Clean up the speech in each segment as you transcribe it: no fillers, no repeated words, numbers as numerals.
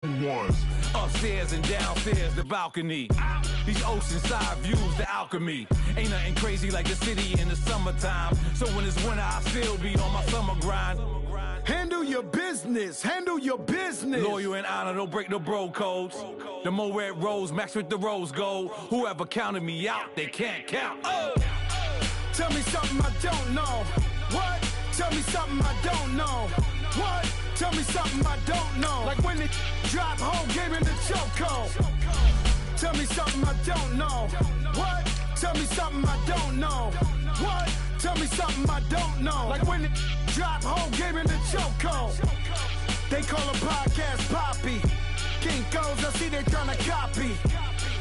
Upstairs and downstairs, the balcony. These oceanside views, the alchemy. Ain't nothing crazy like the city in the summertime. So when it's winter, I still be on my summer grind. Handle your business, handle your business. Loyal and honor, don't break the bro codes. The more red rose, max with the rose gold. Whoever counted me out, they can't count. Oh! Tell me something I don't know. What? Tell me something I don't know. What? Tell me something I don't know. Like when it drop home, game in the chokehold. Tell me something I don't know. What? Tell me something I don't know. What? Tell me something I don't know. Like when it drop home, game in the chokehold. They call a podcast Poppy. Kinkos, I see they tryna copy.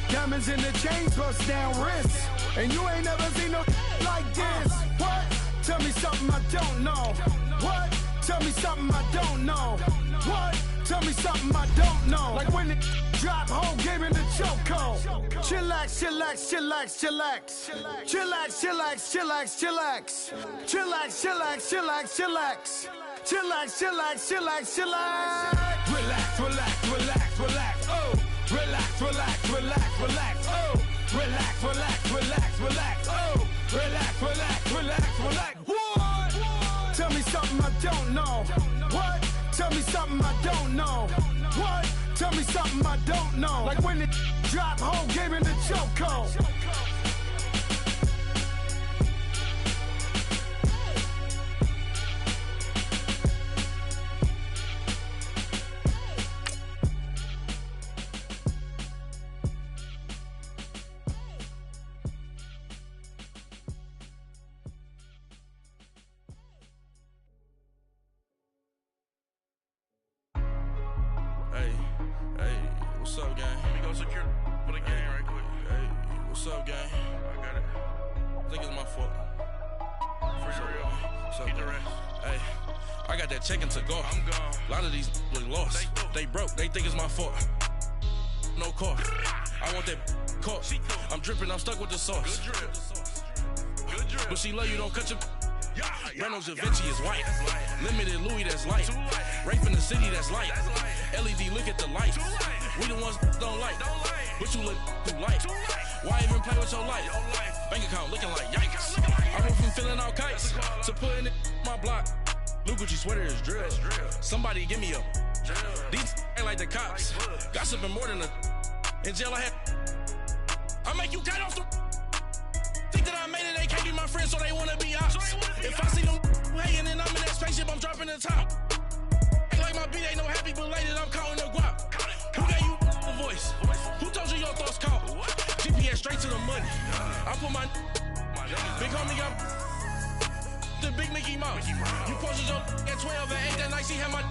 Diamonds in the chains, bust down wrists. And you ain't never seen no like this. What? Tell me something I don't know. What? Tell me something I don't know. What? Tell me something I don't know. Like when it drop home, game in the chokehold. Chillax, chillax, chillax, chillax. Chillax, chillax, chillax, chillax. Chillax, chillax, chillax, chillax. Chillax, chillax, chillax, chillax. Relax, relax, relax, relax. Oh, relax, relax, relax, relax. Oh, relax, relax, relax, relax. Oh, relax, relax, relax, relax. What? Tell me something I don't know. What? Tell me something I don't know. What? Tell me something I don't know. Like when it drop home, game in the chokehold. What's up, gang? Let me go secure for the gang right quick. Hey, what's up, gang? I got it. I think it's my fault. For real. Keep the rest. Hey, I got that check into go. I'm gone. A lot of these look lost. They broke. They think it's my fault. No car. I want that caught. I'm dripping. I'm stuck with the sauce. Good drip. Good drip. But she love you. Don't cut your. Reynolds Da Vinci is white. Limited Louis, that's light. Rape in the city, that's light. LED, look at the light. We the ones don't like. But you look too light. Why even play with your life? Bank account looking like yikes. I went from filling out kites to putting it in my block. Blue Gucci sweater is drill. Somebody give me a. These ain't like the cops. Gossiping more than a. In jail I had. I make you cut off the. Think that I made it, they can't be my friends, so they wanna be ops. If I see them hanging and I'm in that spaceship, I'm dropping the top. Ain't like my beat ain't no happy, but later I'm counting the guap. Who gave you the voice? Who told you your thoughts count? GPS straight to the money. I put my big homie got the big Mickey Mouse. You posted your at 12 and 8 that night, she had my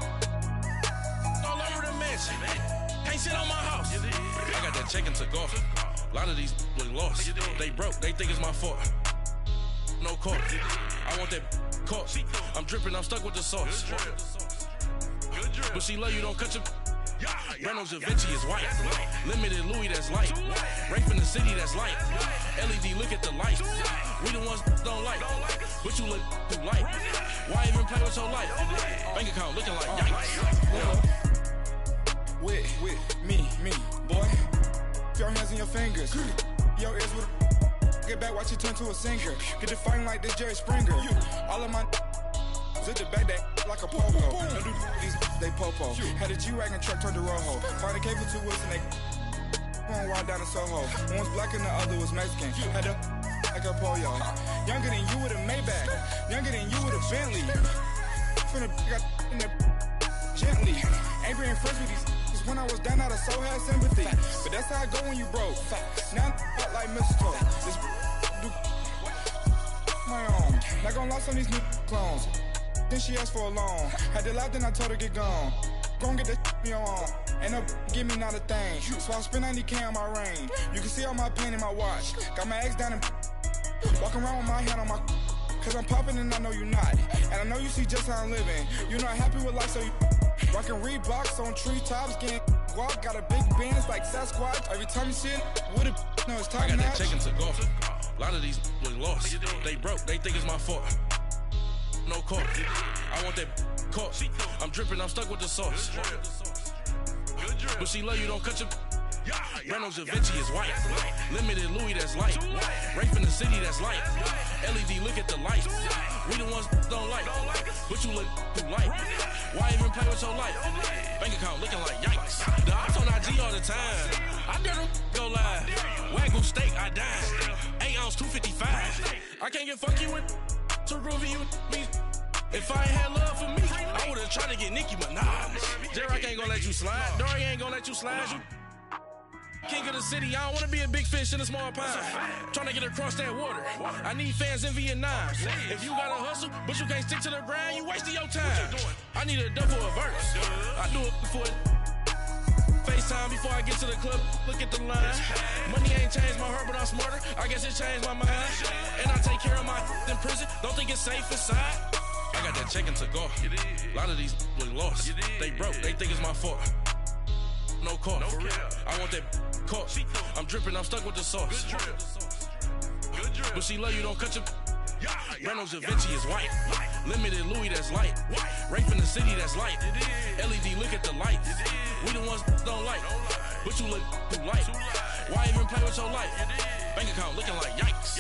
all over the mansion. Can't sit on my house. I got that check into golf. A lot of these look lost. They broke. They think it's my fault. No car. I want that caught. I'm dripping. I'm stuck with the sauce. But she love you. Don't cut your. Reynolds Da Vinci is white. Limited Louis, that's light. Rape in the city, that's light. LED, look at the light. We the ones don't like. But you look too light. Why even play with your life? Bank account looking like yikes. With me, boy. Your hands and your fingers. Your ears with get back, watch you turn to a singer. Get the fighting like this Jerry Springer. All of my at the back that like a popo. Don't do these they popo. Had a G-Wagon truck turned to Rojo. Find a cable 2 wheels and they going wild down in Soho. One was black and the other was Mexican. Had a like a pollo. Younger than you with a Maybach. Younger than you with a Bentley. Finna got in the gently. Ain't being friends with these. When I was down, I so had sympathy. But that's how I go when you broke. Now I'm like mistletoe. This do my own. Not gonna lost on these new clones. Then she asked for a loan. Had to laugh, then I told her get gone. Gon' get that me on. Ain't no give me not a thing. So I spend 90K on my ring. You can see all my pain in my watch. Got my ex down and walking around with my hand on my. Cause I'm popping and I know you not. And I know you see just how I'm living. You're not happy with life, so you. Rockin' Reeboks on treetops, getting guap, got a big Benz like Sasquatch. Every time you see it, with it, no, it's time. I got that check into golf. A lot of these look lost. They broke. They think it's my fault. No car. I want that caught. I'm dripping. I'm stuck with the sauce. But she love you, don't cut your. Reynolds Da Vinci is white. Limited Louis, that's light. Rape in the city, that's light. LED, look at the light. We the ones don't like. But you look too light. Why even play with your life? Bank account looking like yikes. The ops on IG all the time. I dare them go live. Wagyu steak, I dine. 8 ounce, 255. I can't get funky with too groovy you me. If I ain't had love for me, I would've tried to get Nicki Minaj. J-Rock ain't gonna let you slide. Dory ain't gonna let you slide. You king of the city, I don't wanna be a big fish in a small pond. Trying to get across that water. I need fans in Vietnam. If you gotta hustle, but you can't stick to the grind, you wasting your time. I need a double a verse. I do it before FaceTime before I get to the club. Look at the line. Money ain't changed my heart, but I'm smarter. I guess it changed my mind. And I take care of my in prison. Don't think it's safe inside. I got that check-in to go. A lot of these look lost. They broke. They think it's my fault. No call, for real. I want that caught. I'm dripping, I'm stuck with the sauce. But she love you, don't cut your. Reynolds Da Vinci is white. Limited Louis, that's light. Rape in the city, that's light. LED, look at the lights. We the ones don't like. But you look too light. Why even play with your life? Bank account looking like yikes.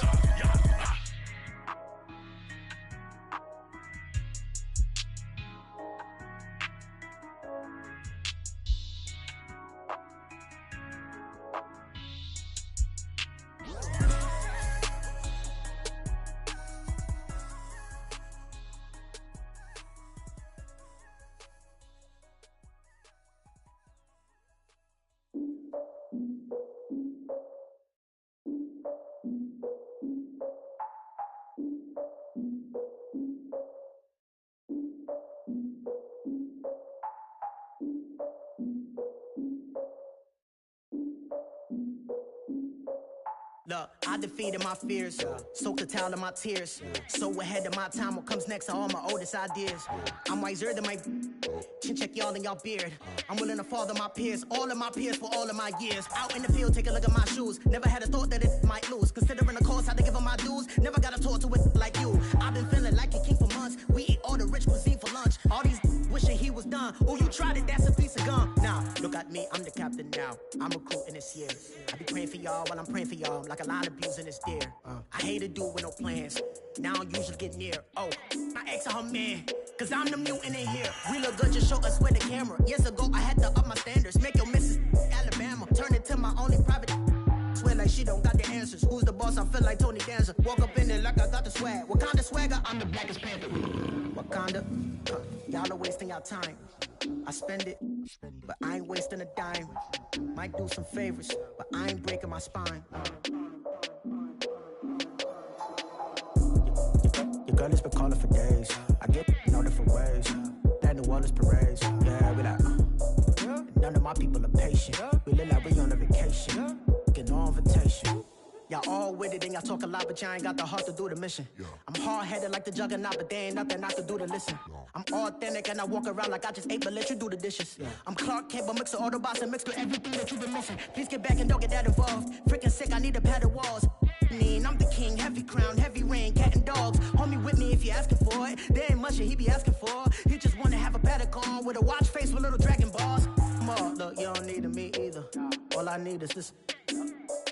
Look, I defeated my fears, soaked a towel in my tears. So ahead of my time, what comes next are all my oldest ideas. I'm wiser than my chin check y'all in y'all beard. I'm willing to father my peers, all of my peers for all of my years. Out in the field, take a look at my shoes. Never had a thought that it might lose. Considering the cost, I had to give up my dues. Never got a talk to it like you. I've been feeling like a king for months. We eat all the rich cuisine for lunch. All these wishing he was done. Oh, you tried it, that's a piece of gum. Now, look at me, I'm the captain now. I'm recruiting this year. I be praying for y'all while I'm praying for y'all. Like a line of abusing this deer. I hate to do it with no plans. Now I usually get near. Oh, my ex her man. Cause I'm the mutant in here. We look good, just show us where the camera. Years ago, I had to up my standards. Make your missus Alabama. Turn it to my only private. Swear like she don't got the answers. Who's the boss? I feel like Tony Danza. Walk up in there like I got the swag. Wakanda swagger, I'm the blackest panther. Wakanda, y'all are wasting your time. I spend it, but I ain't wasting a dime. Might do some favors, but I ain't breaking my spine. Your girl has been calling for days. I get no different ways. That New Orleans parades. Yeah, we like, none of my people are patient. We look like we on a vacation. Get no invitation. Y'all all with it and y'all talk a lot, but y'all ain't got the heart to do the mission. I'm hard-headed like the juggernaut, but there ain't nothing I can do to listen. I'm authentic and I walk around like I just ate, but let you do the dishes. I'm Clark Kent, but mix the Autobots and mix with everything that you've been missing. Please get back and don't get that involved. Freaking sick, I need a padded walls. I'm the king, heavy crown, heavy rain, cat and dogs. Homie with me if you're asking for it. There ain't much that he be asking for. He just wanna have a paddock on with a watch face with little dragon balls. Look, you don't need me either. All I need is this.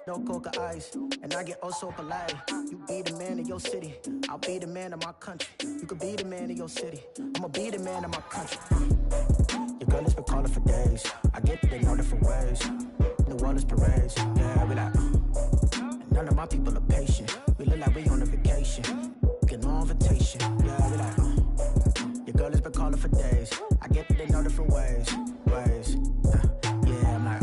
No coca ice, and I get oh so polite. You be the man of your city, I'll be the man of my country. You could be the man of your city, I'ma be the man of my country. Your girl has been calling for days. I get it in all different ways. New Orleans parades, yeah, we like. None of my people are patient. We look like we on a vacation. Get no invitation, yeah, we like. Your girl has been calling for days. I get it in all different ways. Yeah, I'm like,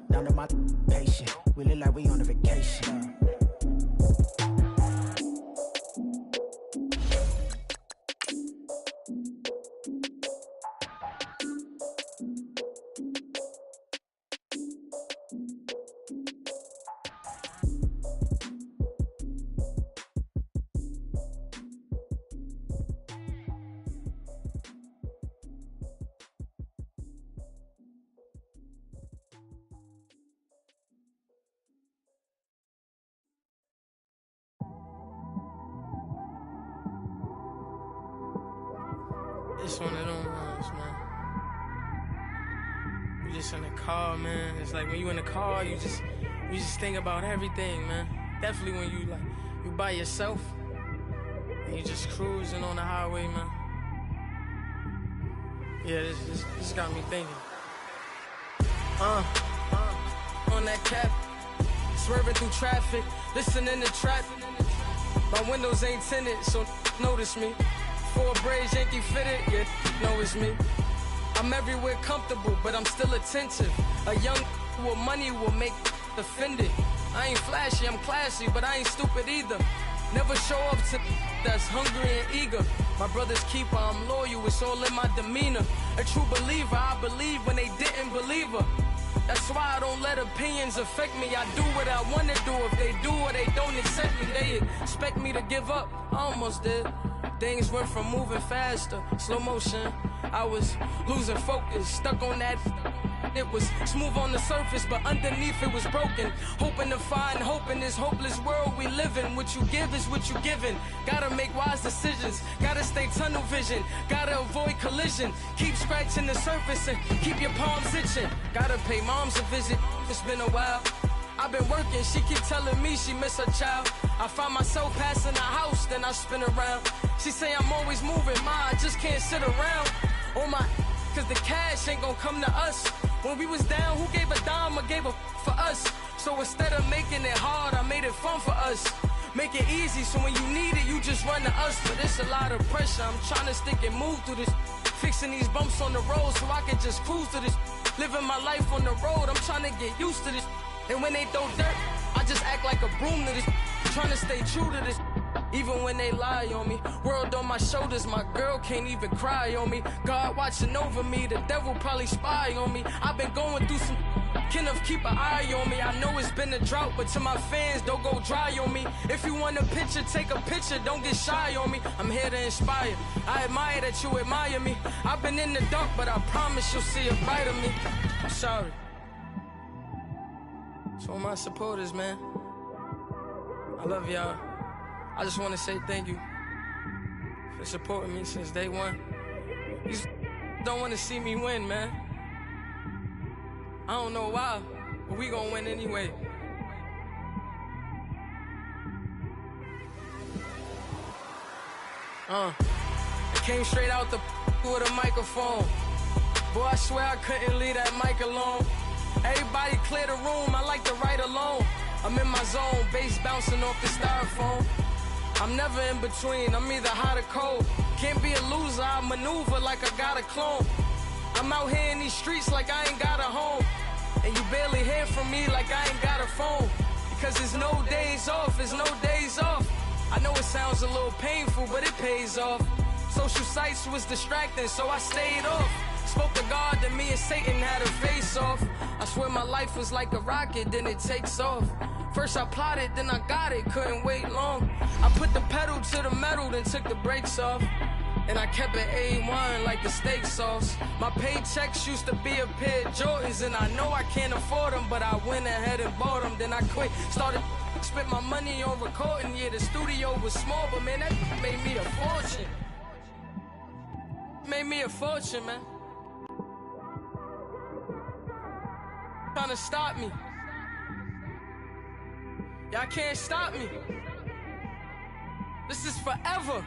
none of my patient. We look like we on a vacation. It's one of them ones, man. just in the car, man. It's like when you in the car, you just think about everything, man. Definitely when you by yourself and you just cruising on the highway, man. Yeah, this got me thinking. On that cap, swerving through traffic, listening to trap. My windows ain't tinted, so notice me. 4 braids, Yankee fitted, yeah, know it's me. I'm everywhere comfortable, but I'm still attentive. A young with money will make offended. I ain't flashy, I'm classy, but I ain't stupid either. Never show up to that's hungry and eager. My brother's keeper, I'm loyal, it's all in my demeanor. A true believer, I believe when they didn't believe her. That's why I don't let opinions affect me. I do what I want to do. If they do or they don't accept me, they expect me to give up. I almost did. Things went from moving faster, slow motion. I was losing focus, stuck on that. It was smooth on the surface, but underneath it was broken. Hoping to find hope in this hopeless world we live in. What you give is what you given. Gotta make wise decisions. Gotta stay tunnel vision. Gotta avoid collision. Keep scratching the surface and keep your palms itching. Gotta pay moms a visit. It's been a while. I've been working, she keep telling me she miss her child. I find myself passing the house, then I spin around. She say I'm always moving, I just can't sit around. Oh my, cause the cash ain't gonna come to us. When we was down, who gave a dime or gave a for us? So instead of making it hard, I made it fun for us. Make it easy, so when you need it, you just run to us. But it's a lot of pressure, I'm trying to stick and move through this. Fixing these bumps on the road so I can just cruise to this. Living my life on the road, I'm trying to get used to this. And when they throw dirt, I just act like a broom to this. Trying to stay true to this. Even when they lie on me. World on my shoulders, my girl can't even cry on me. God watching over me, the devil probably spy on me. I've been going through some Kenneth, keep an eye on me. I know it's been a drought, but to my fans, don't go dry on me. If you want a picture, take a picture, don't get shy on me. I'm here to inspire. I admire that you admire me. I've been in the dark, but I promise you'll see a brighter me. I'm sorry. To all my supporters, man, I love y'all. I just want to say thank you for supporting me since day one. You just don't want to see me win, man. I don't know why, but we gonna win anyway. I came straight out the with a microphone. Boy, I swear I couldn't leave that mic alone. Everybody clear the room, I like to write alone. I'm in my zone, bass bouncing off the styrofoam. I'm never in between, I'm either hot or cold. Can't be a loser, I maneuver like I got a clone. I'm out here in these streets like I ain't got a home. And you barely hear from me like I ain't got a phone. Because there's no days off, there's no days off. I know it sounds a little painful, but it pays off. Social sites was distracting, so I stayed off. Spoke to God, then me and Satan had a face off. I swear my life was like a rocket, then it takes off. First I plotted, then I got it, couldn't wait long. I put the pedal to the metal, then took the brakes off. And I kept it A1 like the steak sauce. My paychecks used to be a pair of Jordans, and I know I can't afford them, but I went ahead and bought them. Then I quit, started spent my money on recording. Yeah, the studio was small, but man, that made me a fortune. Made me a fortune, man. Trying to stop me. Y'all can't stop me. This is forever.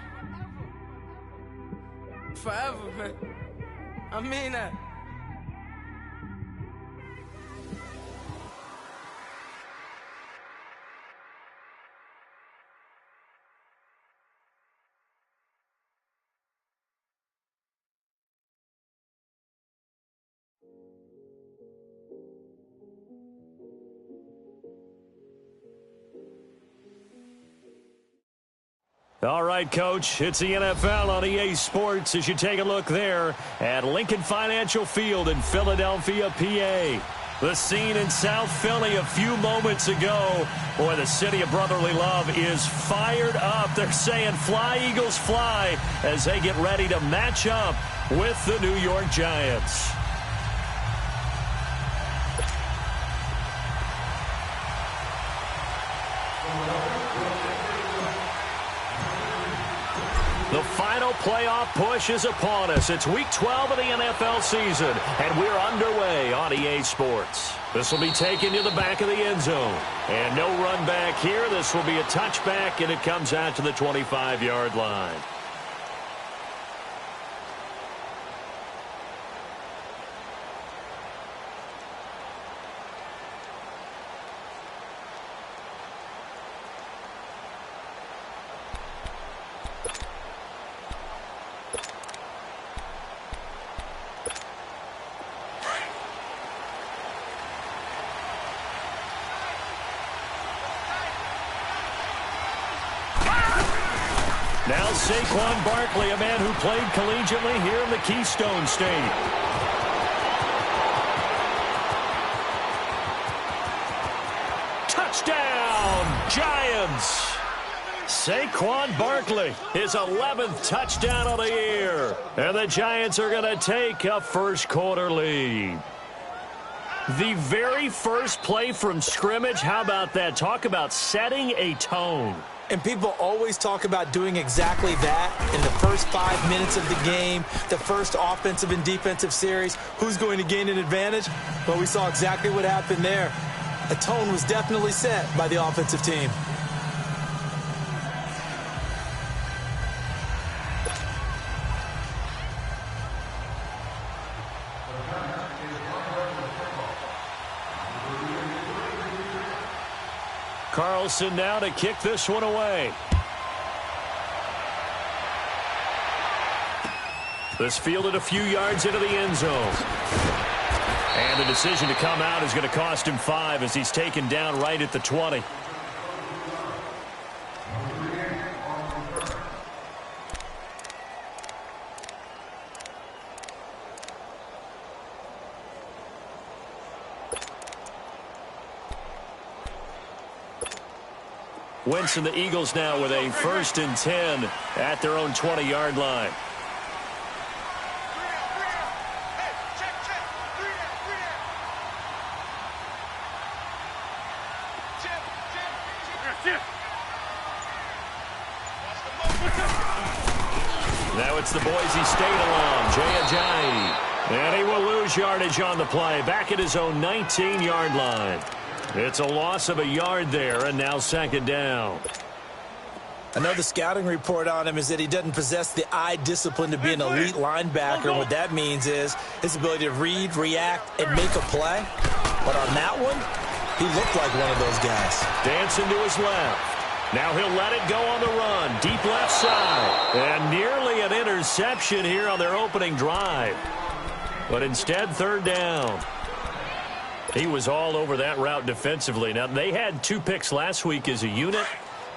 Forever, man. I mean that. All right, Coach, it's the NFL on EA Sports as you take a look there at Lincoln Financial Field in Philadelphia, PA. The scene in South Philly a few moments ago. Boy, the city of brotherly love is fired up. They're saying fly, Eagles, fly as they get ready to match up with the New York Giants. The final final playoff push is upon us. It's Week 12 of the NFL season, and we're underway on EA Sports. This will be taken to the back of the end zone. And no run back here. This will be a touchback, and it comes out to the 25-yard line. Now Saquon Barkley, a man who played collegiately here in the Keystone State. Touchdown, Giants! Saquon Barkley, his 11th touchdown of the year. And the Giants are going to take a first-quarter lead. The very first play from scrimmage, how about that? Talk about setting a tone. And people always talk about doing exactly that in the first 5 minutes of the game, the first offensive and defensive series. Who's going to gain an advantage? Well, we saw exactly what happened there. A tone was definitely set by the offensive team. Carlson now to kick this one away. This fielded a few yards into the end zone. And the decision to come out is going to cost him 5 as he's taken down right at the 20. Wentz and the Eagles now with a 1st and 10 at their own 20-yard line. Now it's the Boise State alum, Jay Ajayi. And he will lose yardage on the play, back at his own 19-yard line. It's a loss of a yard there, and now 2nd down. Another scouting report on him is that he doesn't possess the eye discipline to be an elite linebacker. And what that means is his ability to read, react, and make a play. But on that one, he looked like one of those guys. Dancing to his left. Now he'll let it go on the run. Deep left side. And nearly an interception here on their opening drive. But instead, 3rd down. He was all over that route defensively. Now, they had 2 picks last week as a unit.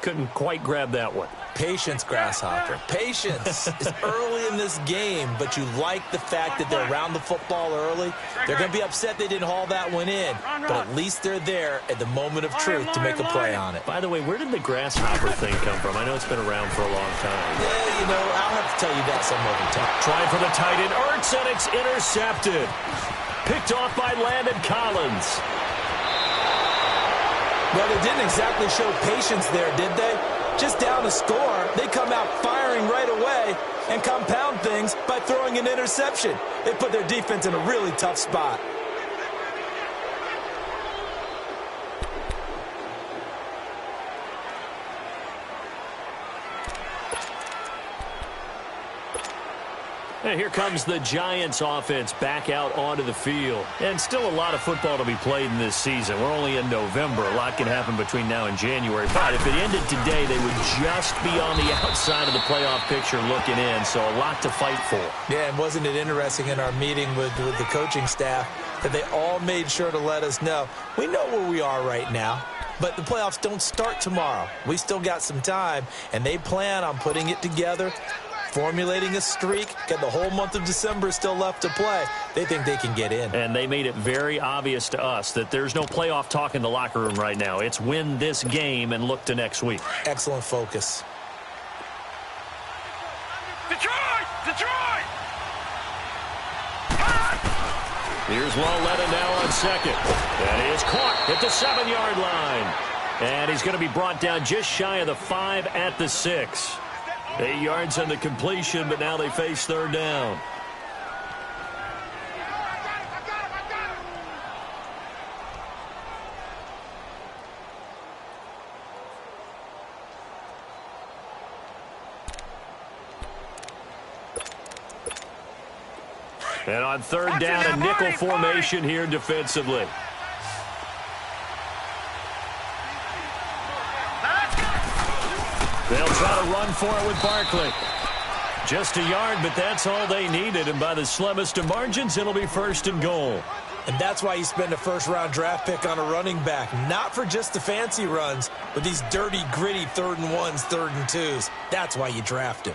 Couldn't quite grab that one. Patience, Grasshopper. Patience is early in this game, but you like the fact that they're around the football early. They're going to be upset they didn't haul that one in, but at least they're there at the moment of truth to make a play on it. By the way, where did the Grasshopper thing come from? I know it's been around for a long time. Yeah, you know, I'll have to tell you that some other time. Trying for the tight end, Ertz, and it's intercepted. Picked off by Landon Collins. Well, they didn't exactly show patience there, did they? Just down a score, they come out firing right away and compound things by throwing an interception. They put their defense in a really tough spot. And here comes the Giants offense back out onto the field. And still a lot of football to be played in this season. We're only in November. A lot can happen between now and January. But if it ended today, they would just be on the outside of the playoff picture looking in. So a lot to fight for. Yeah, and wasn't it interesting in our meeting with the coaching staff that they all made sure to let us know, we know where we are right now. But the playoffs don't start tomorrow. We still got some time, and they plan on putting it together, formulating a streak, got the whole month of December still left to play. They think they can get in. And they made it very obvious to us that there's no playoff talk in the locker room right now. It's win this game and look to next week. Excellent focus. Detroit! Detroit! Here's Laletta now on 2nd. And he is caught at the 7-yard line. And he's going to be brought down just shy of the 5 at the 6. 8 yards on the completion, but now they face third down. And on third down, a nickel formation here defensively. They'll try to run for it with Barkley. Just a yard, but that's all they needed. And by the slimmest of margins, it'll be first and goal. And that's why you spend a first-round draft pick on a running back. Not for just the fancy runs, but these dirty, gritty 3rd and 1s, 3rd and 2s. That's why you draft him.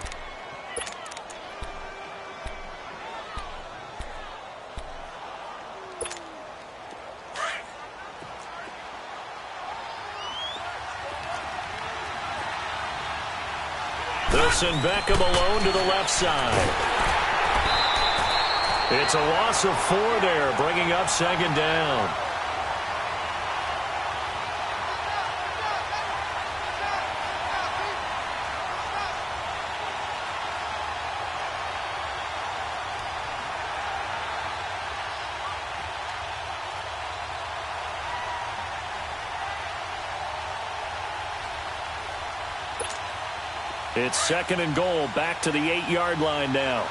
They'll send Beckham alone to the left side. It's a loss of 4 there, bringing up second down. It's second and goal, back to the 8-yard line now.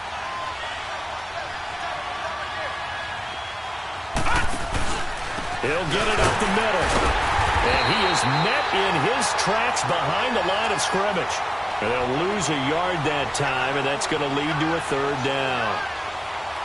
He'll get it up the middle. And he is met in his tracks behind the line of scrimmage. And they'll lose a yard that time, and that's going to lead to a third down.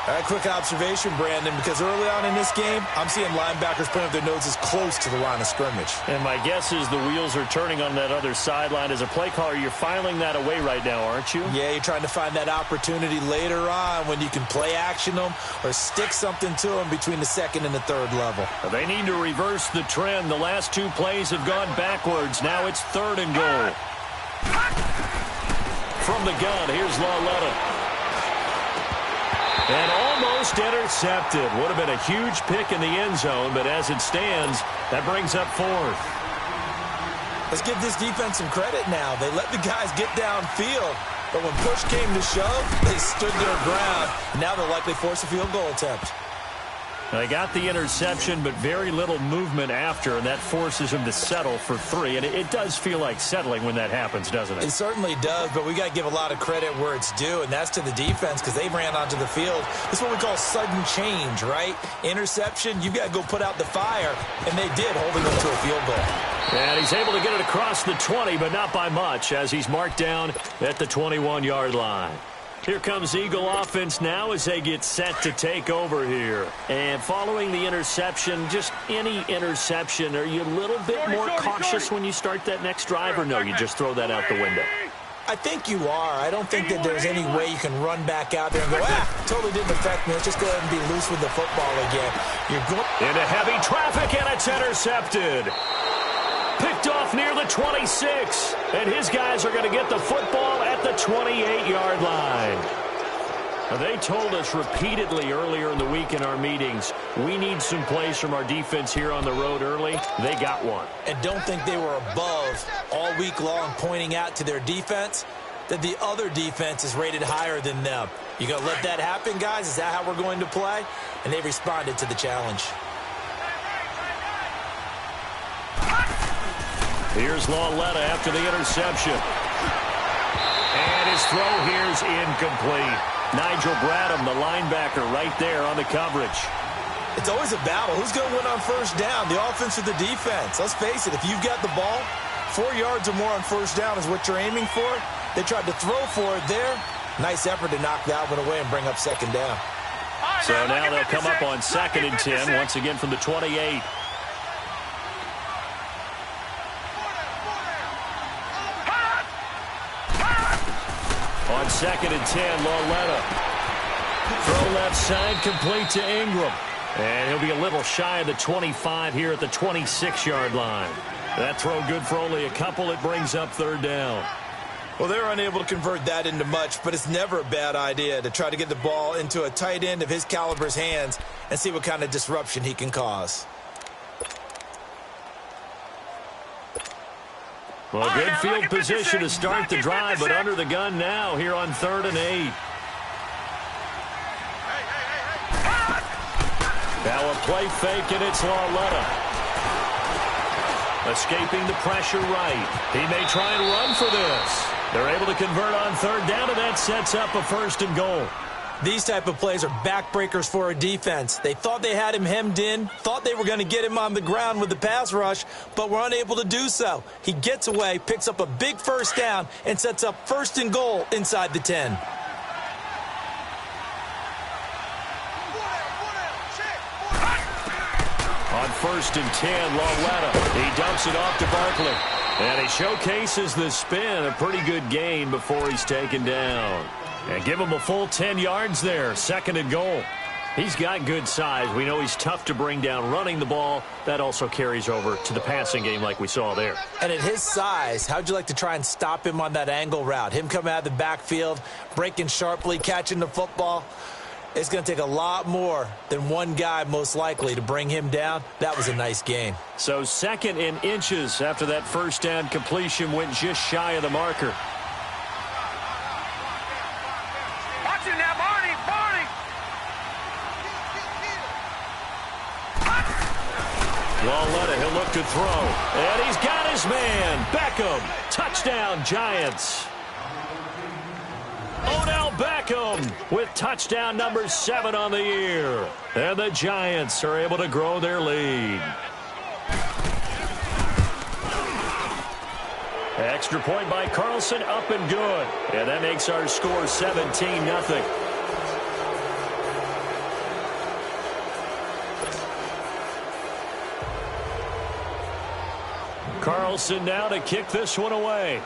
A quick observation, Brandon, because early on in this game, I'm seeing linebackers putting up their noses close to the line of scrimmage. And my guess is the wheels are turning on that other sideline. As a play caller, you're filing that away right now, aren't you? Yeah, you're trying to find that opportunity later on when you can play action them or stick something to them between the 2nd and the 3rd level. They need to reverse the trend. The last 2 plays have gone backwards. Now it's 3rd and goal. From the gun, here's Lauletta. And almost intercepted. Would have been a huge pick in the end zone, but as it stands, that brings up 4th. Let's give this defense some credit now. They let the guys get downfield, but when push came to shove, they stood their ground. Now they'll likely force a field goal attempt. They got the interception, but very little movement after, and that forces them to settle for 3. And it does feel like settling when that happens, doesn't it? It certainly does, but we got to give a lot of credit where it's due, and that's to the defense because they ran onto the field. This is what we call sudden change, right? Interception, you've got to go put out the fire, and they did, holding them to a field goal. And he's able to get it across the 20, but not by much, as he's marked down at the 21-yard line. Here comes Eagle offense now as they get set to take over here. And following the interception, just any interception, are you a little bit more cautious when you start that next drive, or no, you just throw that out the window? I think you are. I don't think that there's any way you can run back out there and go, totally didn't affect me. Let's just go ahead and be loose with the football again. You're going into heavy traffic, and it's intercepted. Picked off near the 26, and his guys are going to get the football at the 28-yard line. Now, they told us repeatedly earlier in the week in our meetings, we need some plays from our defense here on the road early. They got one. And don't think they were above all week long pointing out to their defense that the other defense is rated higher than them. You going to let that happen, guys? Is that how we're going to play? And they responded to the challenge. Here's Lauletta after the interception. And his throw here's incomplete. Nigel Bradham, the linebacker, right there on the coverage. It's always a battle. Who's going to win on first down, the offense or the defense? Let's face it, if you've got the ball, 4 yards or more on first down is what you're aiming for. They tried to throw for it there. Nice effort to knock that one away and bring up second down. So now they'll come up on 2nd and 10, once again from the 28. On 2nd and 10, Lauletta. Throw left side, complete to Ingram. And he'll be a little shy of the 25 here at the 26-yard line. That throw good for only a couple. It brings up third down. Well, they're unable to convert that into much, but it's never a bad idea to try to get the ball into a tight end of his caliber's hands and see what kind of disruption he can cause. Well, good field position to start the drive, but under the gun now here on 3rd and 8. Now a play fake, and it's Lauletta. Escaping the pressure right. He may try and run for this. They're able to convert on 3rd down, and that sets up a 1st and goal. These type of plays are backbreakers for a defense. They thought they had him hemmed in, thought they were going to get him on the ground with the pass rush, but were unable to do so. He gets away, picks up a big 1st down, and sets up 1st and goal inside the 10. On 1st and 10, Lauletta. He dumps it off to Barkley. And he showcases the spin, a pretty good gain before he's taken down. And give him a full 10 yards there, 2nd and goal. He's got good size. We know he's tough to bring down running the ball. That also carries over to the passing game like we saw there. And at his size, how'd you like to try and stop him on that angle route? Him coming out of the backfield, breaking sharply, catching the football. It's going to take a lot more than one guy, most likely, to bring him down. That was a nice game. So 2nd in inches after that 1st down completion went just shy of the marker. Watch it now, Barney! Lauletta, he'll look to throw. And he's got his man. Beckham. Touchdown, Giants. Odell Beckham with touchdown number 7 on the year. And the Giants are able to grow their lead. Extra point by Carlson, up and good. And that makes our score 17-0. Carlson now to kick this one away.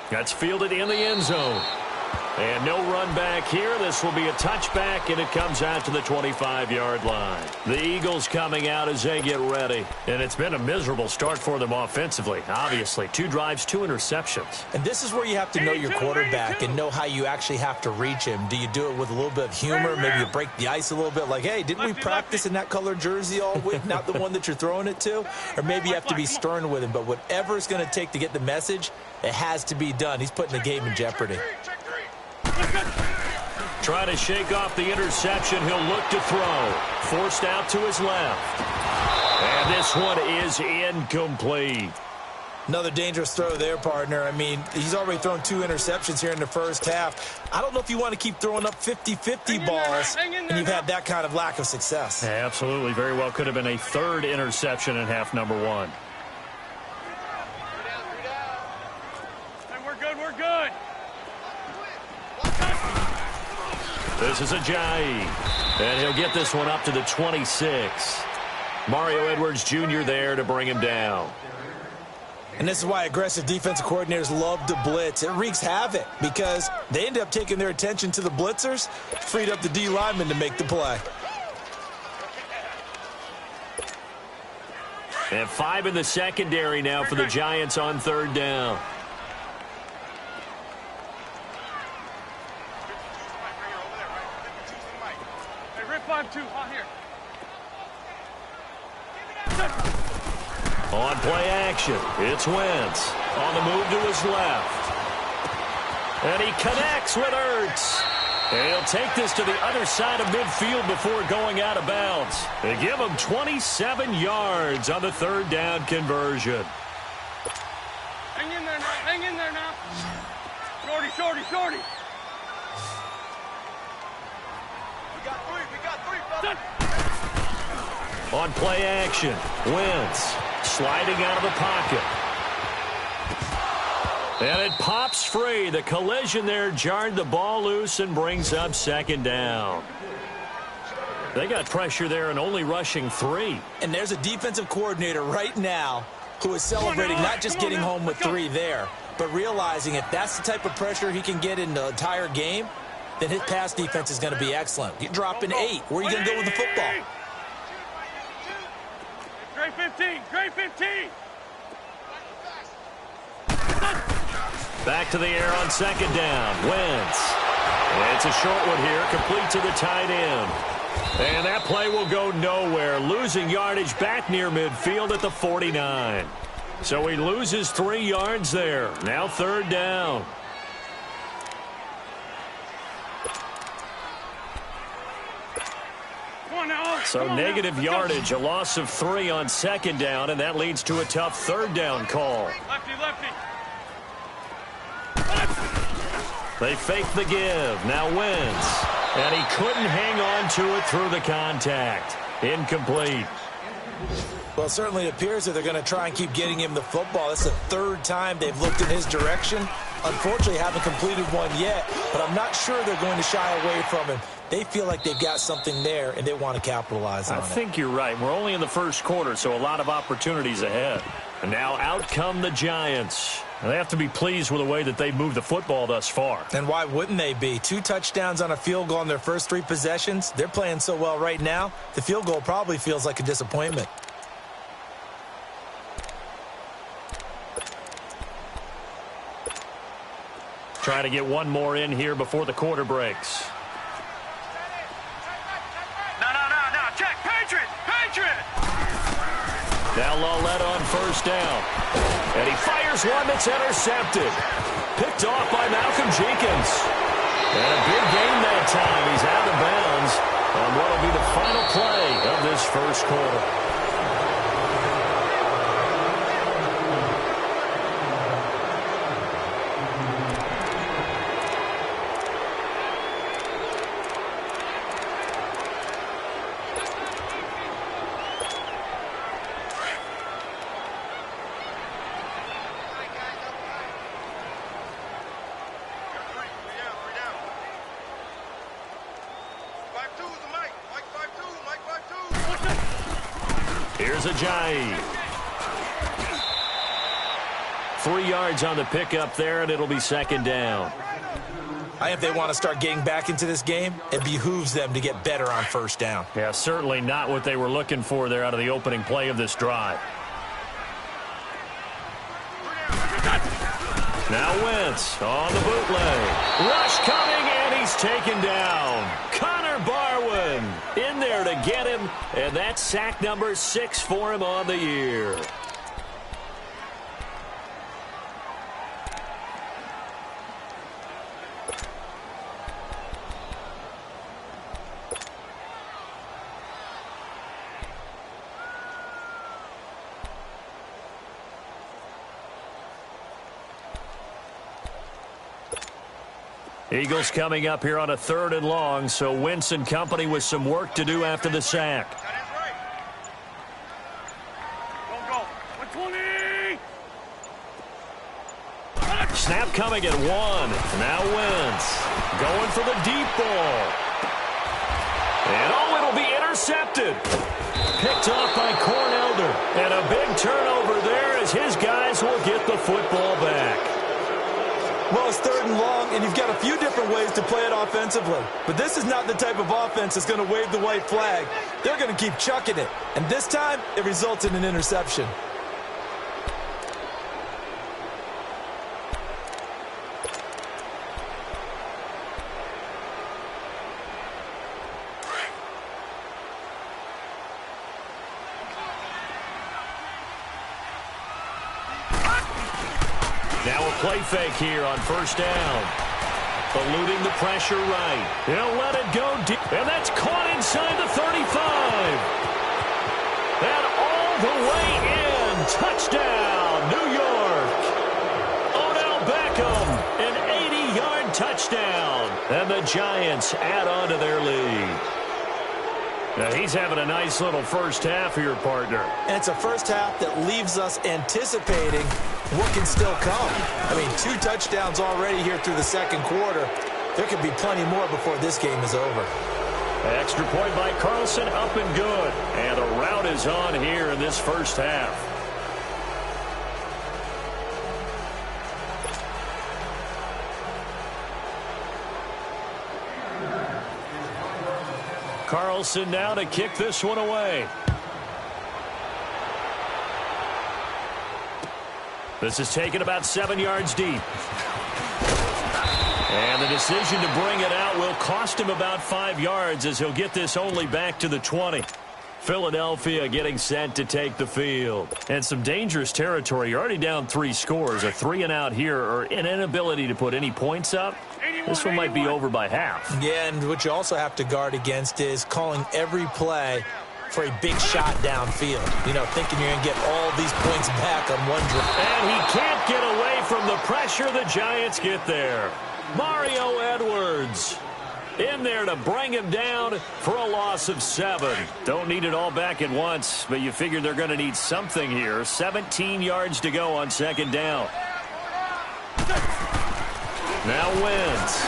That's fielded in the end zone. And no run back here. This will be a touchback, and it comes out to the 25-yard line. The Eagles coming out as they get ready. And it's been a miserable start for them offensively. Obviously, 2 drives, 2 interceptions. And this is where you have to know your quarterback and know how you actually have to reach him. Do you do it with a little bit of humor? Maybe you break the ice a little bit like, hey, didn't we practice in that color jersey all week, not the one that you're throwing it to? Or maybe you have to be stern with him. But whatever it's going to take to get the message, it has to be done. He's putting the game in jeopardy. Try to shake off the interception. He'll look to throw. Forced out to his left. And this one is incomplete. Another dangerous throw there, partner. I mean, he's already thrown 2 interceptions here in the 1st half. I don't know if you want to keep throwing up 50-50 balls and you've had that kind of lack of success. Yeah, absolutely. Very well could have been a 3rd interception in half number 1. Hey, we're good, we're good. This is Ajayi, and he'll get this one up to the 26. Mario Edwards Jr. there to bring him down. And this is why aggressive defensive coordinators love to blitz. It wreaks havoc because they end up taking their attention to the blitzers, freed up the D lineman to make the play. And 5 in the secondary now for the Giants on 3rd down. On play action, it's Wentz. On the move to his left. And he connects with Ertz. And he'll take this to the other side of midfield before going out of bounds. They give him 27 yards on the 3rd down conversion. Hang in there now, hang in there now. Shorty, shorty, shorty. We got 3, brother. On play action, Wentz sliding out of the pocket. And it pops free. The collision there jarred the ball loose and brings up 2nd down. They got pressure there and only rushing 3. And there's a defensive coordinator right now who is celebrating not just getting home with 3 there, but realizing if that's the type of pressure he can get in the entire game, then his pass defense is going to be excellent. You're dropping 8. Where are you going to go with the football? Grade 15, grade 15. Back to the air on 2nd down. Wentz. It's a short one here, complete to the tight end. And that play will go nowhere, losing yardage back near midfield at the 49. So he loses 3 yards there. Now 3rd down. So negative yardage, a loss of 3 on 2nd down, and that leads to a tough 3rd down call. Lefty. They fake the give. Now Wentz. And he couldn't hang on to it through the contact. Incomplete. Well, it certainly appears that they're going to try and keep getting him the football. That's the 3rd time they've looked in his direction. Unfortunately, haven't completed one yet, but I'm not sure they're going to shy away from him. They feel like they've got something there, and they want to capitalize on it. I think you're right. We're only in the 1st quarter, so a lot of opportunities ahead. And now out come the Giants. They have to be pleased with the way that they moved the football thus far. And why wouldn't they be? 2 touchdowns on a field goal in their first 3 possessions. They're playing so well right now, the field goal probably feels like a disappointment. Trying to get one more in here before the quarter breaks. No. Check. Patriot. Now Lallette on 1st down. And he fires one that's intercepted. Picked off by Malcolm Jenkins. And a big gain that time. He's out of bounds on what will be the final play of this 1st quarter. Here's Ajayi. 3 yards on the pickup there, and it'll be 2nd down. I think if they want to start getting back into this game, it behooves them to get better on 1st down. Yeah, certainly not what they were looking for there out of the opening play of this drive. Now Wentz on the bootleg. Rush coming, and he's taken down. Connor Barwin in there to get him, and that's sack number 6 for him on the year. Eagles coming up here on a 3rd and long, so Wentz and company with some work to do after the sack. Go. 120. Snap coming at 1. Now Wentz going for the deep ball. And it'll be intercepted. Picked off by Cornelder. And a big turnover there as his guys will get the football back. Well, it's 3rd and long, and you've got a few different ways to play it offensively. But this is not the type of offense that's going to wave the white flag. They're going to keep chucking it. And this time, it results in an interception. Now a play fake here on 1st down. Eluding the pressure right. He'll let it go deep. And that's caught inside the 35. And all the way in. Touchdown, New York. Odell Beckham, an 80-yard touchdown. And the Giants add on to their lead. Now he's having a nice little 1st half here, partner. And it's a 1st half that leaves us anticipating what can still come. I mean, 2 touchdowns already here through the 2nd quarter. There could be plenty more before this game is over. Extra point by Carlson, up and good. And the route is on here in this 1st half. Carlson now to kick this one away. This is taken about 7 yards deep. And the decision to bring it out will cost him about 5 yards as he'll get this only back to the 20. Philadelphia getting set to take the field. And some dangerous territory. You're already down 3 scores. A 3-and-out here or an inability to put any points up. This one might be over by half. Yeah, and what you also have to guard against is calling every play for a big shot downfield. You know, thinking you're going to get all these points back on one drive. And he can't get away from the pressure. The Giants get there. Mario Edwards in there to bring him down for a loss of 7. Don't need it all back at once, but you figure they're going to need something here. 17 yards to go on 2nd down. Now Wentz.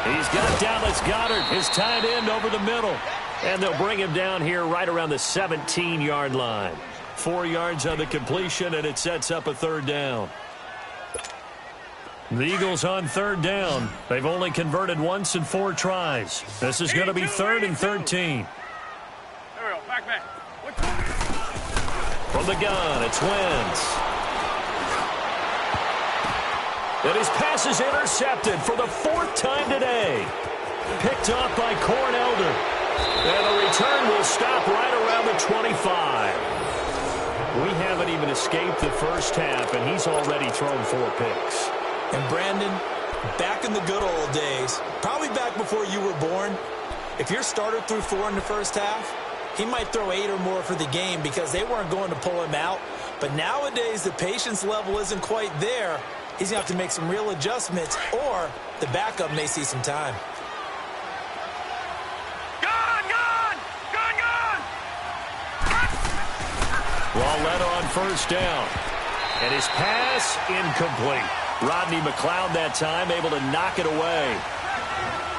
He's got Dallas Goedert, his tight end, over the middle. And they'll bring him down here right around the 17-yard line. 4 yards on the completion, and it sets up a 3rd down. The Eagles on 3rd down. They've only converted once in 4 tries. This is going to be 3rd and 13. There we go. Back. From the gun, it's Wentz. And his pass is intercepted for the 4th time today. Picked off by Corn Elder. And the return will stop right around the 25. We haven't even escaped the first half, and he's already thrown 4 picks. And Brandon, back in the good old days, probably back before you were born, if your starter threw 4 in the first half, he might throw 8 or more for the game because they weren't going to pull him out. But nowadays, the patience level isn't quite there. He's going to have to make some real adjustments, or the backup may see some time. Walletta on 1st down. And his pass incomplete. Rodney McLeod that time able to knock it away.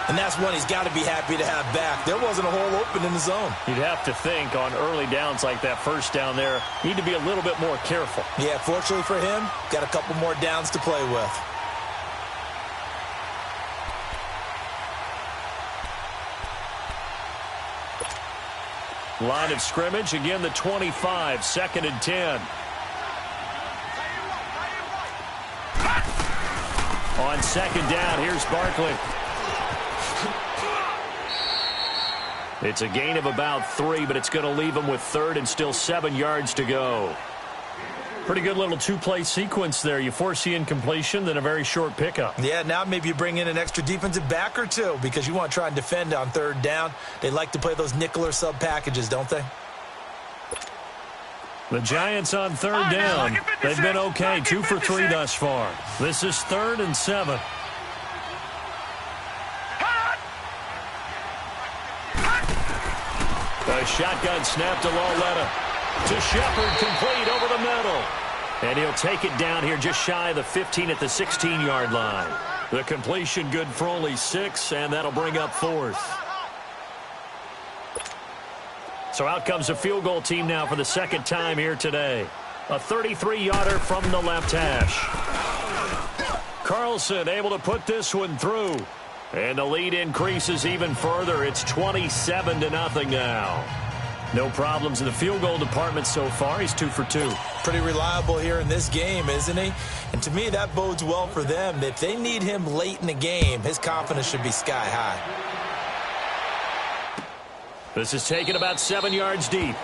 And that's one he's got to be happy to have back. There wasn't a hole open in the zone. You'd have to think on early downs like that 1st down there, need to be a little bit more careful. Yeah, fortunately for him, got a couple more downs to play with. Line of scrimmage, again the 25, 2nd and 10. On 2nd down, here's Barkley. It's a gain of about 3, but it's going to leave him with 3rd and still 7 yards to go. Pretty good little 2-play sequence there. You force the incompletion, then a very short pickup. Yeah, now maybe you bring in an extra defensive back or 2 because you want to try and defend on 3rd down. They like to play those nickel or sub packages, don't they? The Giants on 3rd down. They've been okay, 2 for 3 thus far. This is 3rd and 7. A shotgun snap to Walletta. To Shepard, complete over the middle. And he'll take it down here just shy of the 15 at the 16-yard line. The completion good for only 6, and that'll bring up 4th. So out comes a field goal team now for the 2nd time here today. A 33-yarder from the left hash. Carlson able to put this one through. And the lead increases even further. It's 27-0 now. No problems in the field goal department so far. He's 2 for 2. Pretty reliable here in this game, isn't he? And to me, that bodes well for them. If they need him late in the game, his confidence should be sky high. This is taken about 7 yards deep.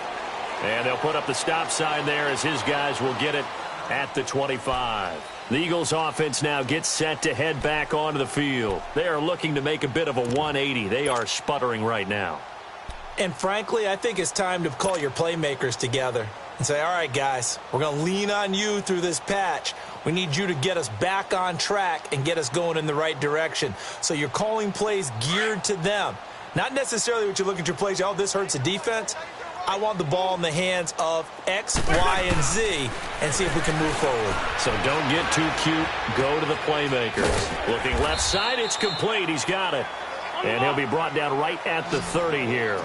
And they'll put up the stop sign there as his guys will get it at the 25. The Eagles offense now gets set to head back onto the field. They are looking to make a bit of a 180. They are sputtering right now. And frankly, I think it's time to call your playmakers together and say, all right, guys, we're going to lean on you through this patch. We need you to get us back on track and get us going in the right direction. So you're calling plays geared to them. Not necessarily what you look at your plays, oh, this hurts the defense. I want the ball in the hands of X, Y, and Z and see if we can move forward. So don't get too cute. Go to the playmakers. Looking left side, it's complete. He's got it. And he'll be brought down right at the 30 here.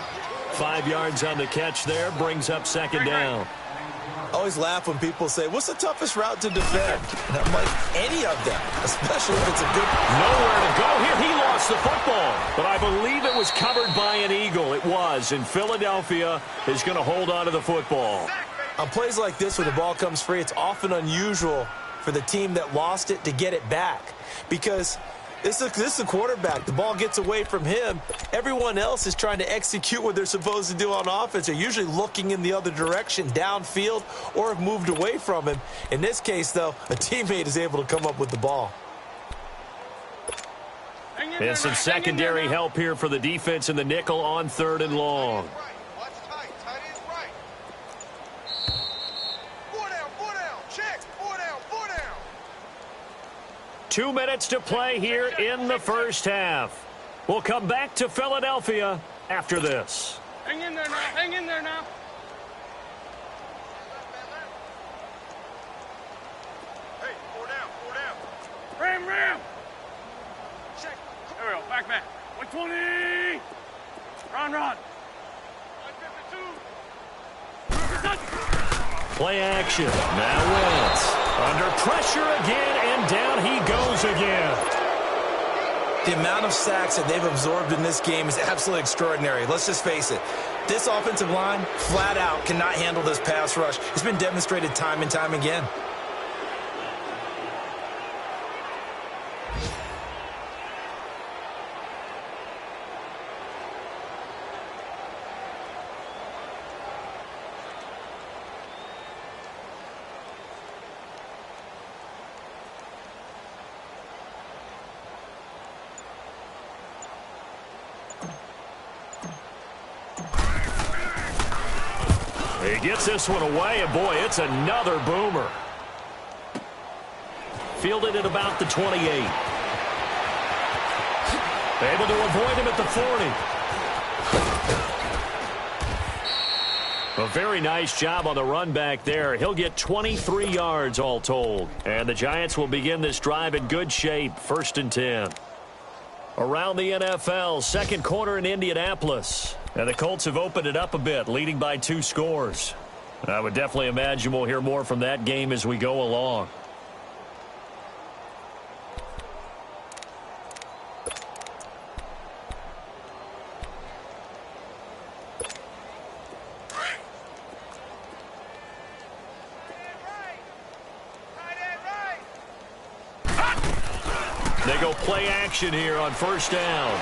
5 yards on the catch there, brings up 2nd down. I always laugh when people say, what's the toughest route to defend? And I'm like, any of them, especially if it's a good... Nowhere to go here. He lost the football. But I believe it was covered by an Eagle. It was. And Philadelphia is going to hold on to the football. On plays like this where the ball comes free, it's often unusual for the team that lost it to get it back. Because This is a quarterback. The ball gets away from him. Everyone else is trying to execute what they're supposed to do on offense. They're usually looking in the other direction, downfield, or have moved away from him. In this case, though, a teammate is able to come up with the ball. And some secondary help here for the defense in the nickel on 3rd and long. 2 minutes to play here in the first half. We'll come back to Philadelphia after this. Hang in there now. Hang in there now. Hey, 4 down, 4 down. Ram. Check. There we go. Back. 120. Run. 152. Play action. Now Wentz. Under pressure again, and down he goes again. The amount of sacks that they've absorbed in this game is absolutely extraordinary. Let's just face it. This offensive line, flat out, cannot handle this pass rush. It's been demonstrated time and time again. He gets this one away, and boy, it's another boomer. Fielded at about the 28. Able to avoid him at the 40. A very nice job on the run back there. He'll get 23 yards all told. And the Giants will begin this drive in good shape, 1st and 10. Around the NFL, second quarter in Indianapolis. And the Colts have opened it up a bit, leading by 2 scores. I would definitely imagine we'll hear more from that game as we go along. They go play action here on 1st down.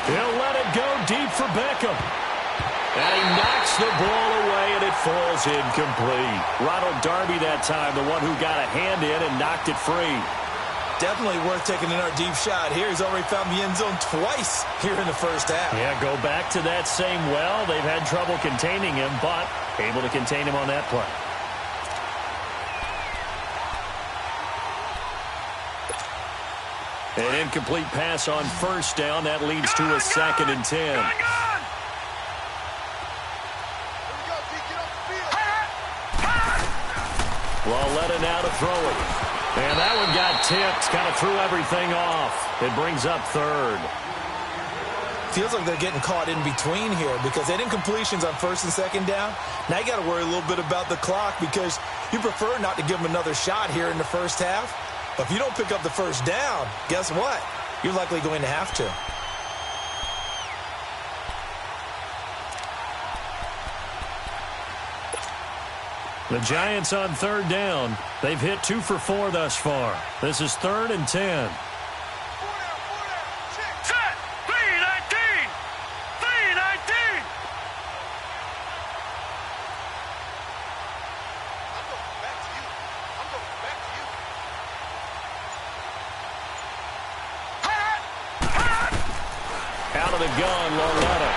He'll let it go deep for Beckham. And he knocks the ball away, and it falls incomplete. Ronald Darby that time, the one who got a hand in and knocked it free. Definitely worth taking another deep shot here. He's already found the end zone twice here in the first half. Yeah, go back to that same well. They've had trouble containing him, but able to contain him on that play. An incomplete pass on 1st down. That leads to a 2nd and 10. Walletta now to throw it. And that one got tipped. Kind of threw everything off. It brings up 3rd. Feels like they're getting caught in between here because they didn't completions on 1st and 2nd down. Now you got to worry a little bit about the clock because you prefer not to give them another shot here in the first half. But if you don't pick up the 1st down, guess what? You're likely going to have to. The Giants on 3rd down. They've hit 2 for 4 thus far. This is 3rd and 10. Set. 3-19. 3-19. Out of the gun, Walletta.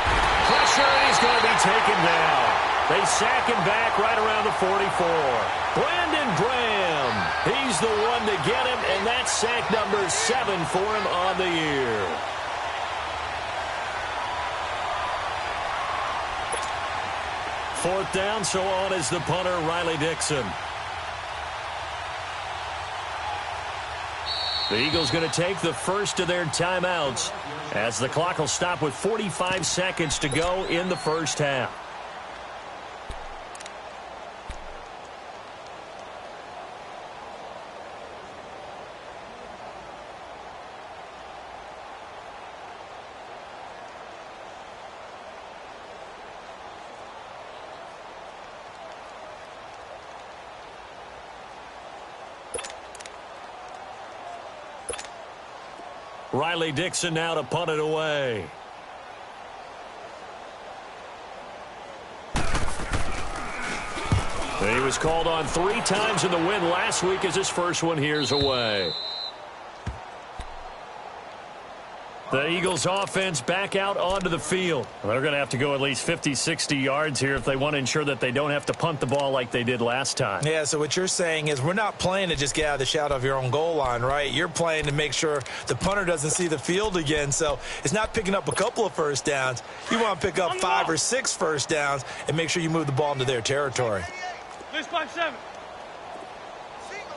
Pressure, and he's going to be taken down. They sack him back right around the 44. Brandon Graham. He's the one to get him, and that's sack number 7 for him on the year. Fourth down, so on is the punter, Riley Dixon. The Eagles going to take the first of their timeouts as the clock will stop with 45 seconds to go in the first half. Riley Dixon now to punt it away. He was called on 3 times in the win last week as his first one here's away. The Eagles offense back out onto the field. They're going to have to go at least 50, 60 yards here if they want to ensure that they don't have to punt the ball like they did last time. Yeah, so what you're saying is we're not playing to just get out of the shadow of your own goal line, right? You're playing to make sure the punter doesn't see the field again. So it's not picking up a couple of first downs. You want to pick up 5 or 6 first downs and make sure you move the ball into their territory. This 5-7. Single.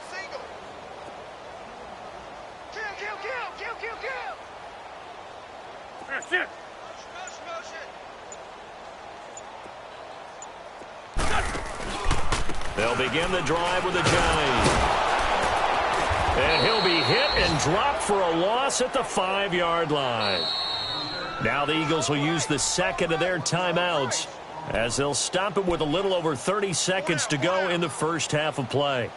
Kill. That's it. They'll begin the drive with a Giant. And he'll be hit and dropped for a loss at the 5-yard line. Now the Eagles will use the second of their timeouts as they'll stop it with a little over 30 seconds to go in the first half of play.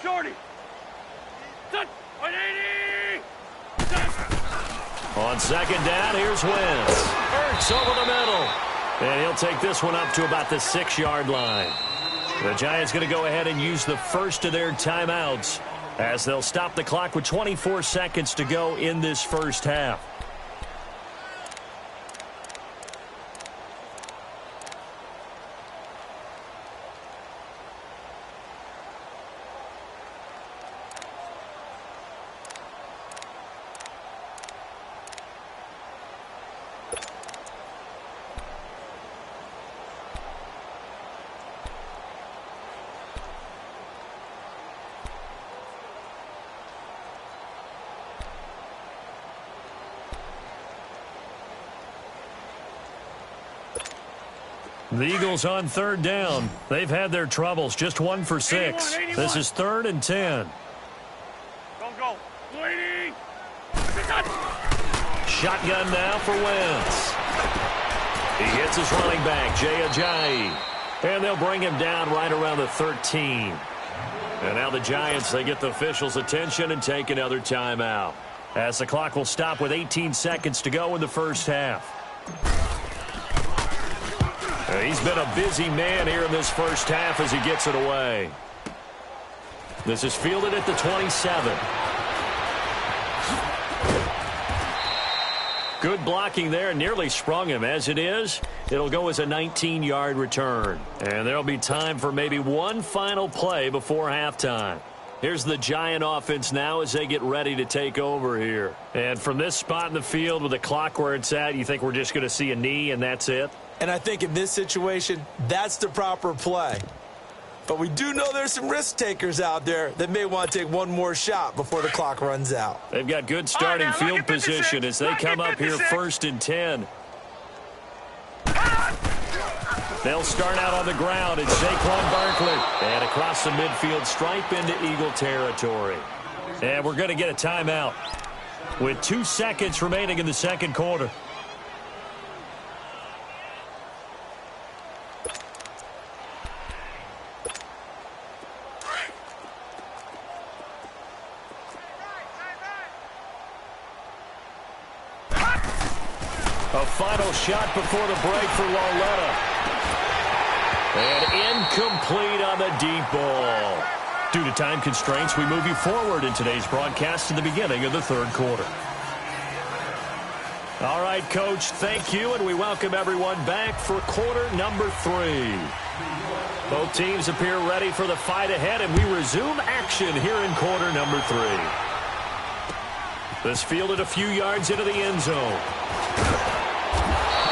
Shorty. Set. 180. On second down, here's Wentz. Ertz over the middle. And he'll take this one up to about the 6-yard line. The Giants going to go ahead and use the first of their timeouts as they'll stop the clock with 24 seconds to go in this first half. The Eagles on third down. They've had their troubles. Just 1 for 6. 81. This is 3rd and 10. Go. 280. Shotgun now for Wentz. He hits his running back, Jay Ajayi. And they'll bring him down right around the 13. And now the Giants, they get the officials' attention and take another timeout. As the clock will stop with 18 seconds to go in the first half. He's been a busy man here in this first half as he gets it away. This is fielded at the 27. Good blocking there, nearly sprung him. As it is, it'll go as a 19-yard return. And there'll be time for maybe one final play before halftime. Here's the Giant offense now as they get ready to take over here. And from this spot in the field with the clock where it's at, you think we're just going to see a knee and that's it? And I think in this situation, that's the proper play. But we do know there's some risk takers out there that may want to take one more shot before the clock runs out. They've got good starting field position as they come up here 1st and 10. They'll start out on the ground. It's Saquon Barkley. And across the midfield stripe into Eagle territory. And we're going to get a timeout with 2 seconds remaining in the second quarter. A final shot before the break for Lauletta. And incomplete on the deep ball. Due to time constraints, we move you forward in today's broadcast to the beginning of the third quarter. All right, Coach, thank you, and we welcome everyone back for quarter number 3. Both teams appear ready for the fight ahead, and we resume action here in quarter number 3. This fielded a few yards into the end zone.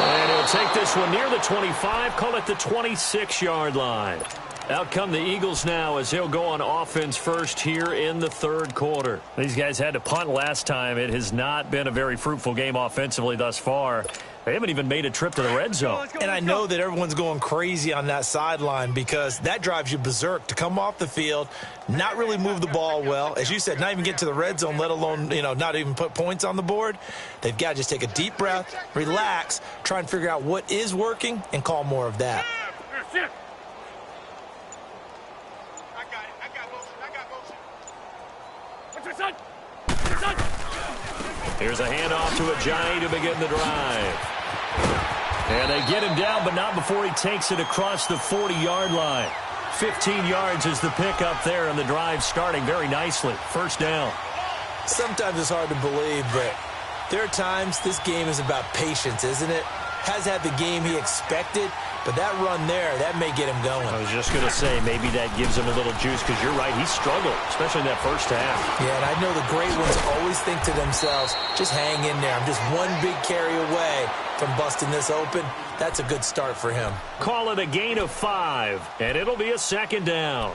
And he'll take this one near the 25, call it the 26-yard line. Out come the Eagles now as he'll go on offense first here in the third quarter. These guys had to punt last time. It has not been a very fruitful game offensively thus far. They haven't even made a trip to the red zone. And I know that everyone's going crazy on that sideline because that drives you berserk to come off the field, not really move the ball well. As you said, not even get to the red zone, let alone, not even put points on the board. They've got to just take a deep breath, relax, try and figure out what is working and call more of that. Here's a handoff to Ajayi to begin the drive. And they get him down, but not before he takes it across the 40-yard line. 15 yards is the pickup there, and the drive starting very nicely. First down. Sometimes it's hard to believe, but there are times this game is about patience, isn't it? Has had the game he expected, but that run there, that may get him going. I was just going to say, maybe that gives him a little juice, because you're right, he struggled, especially in that first half. Yeah, and I know the great ones always think to themselves, just hang in there. I'm just one big carry away from busting this open. That's a good start for him. Call it a gain of 5, and it'll be a second down.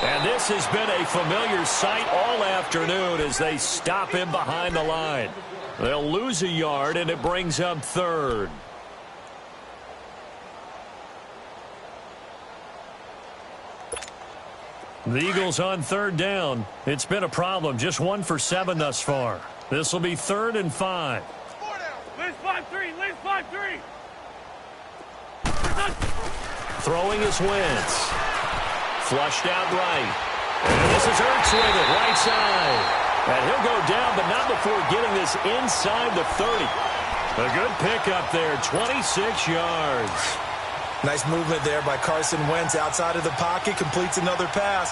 And this has been a familiar sight all afternoon as they stop him behind the line. They'll lose a yard, and it brings up third. The Eagles on third down. It's been a problem. Just 1 for 7 thus far. This will be 3rd and 5. Liz 5-3. Liz 5-3. Throwing is Wentz. Flushed out right. And this is Ertz with it, right side. And he'll go down, but not before getting this inside the 30. A good pickup there, 26 yards. Nice movement there by Carson Wentz outside of the pocket, completes another pass.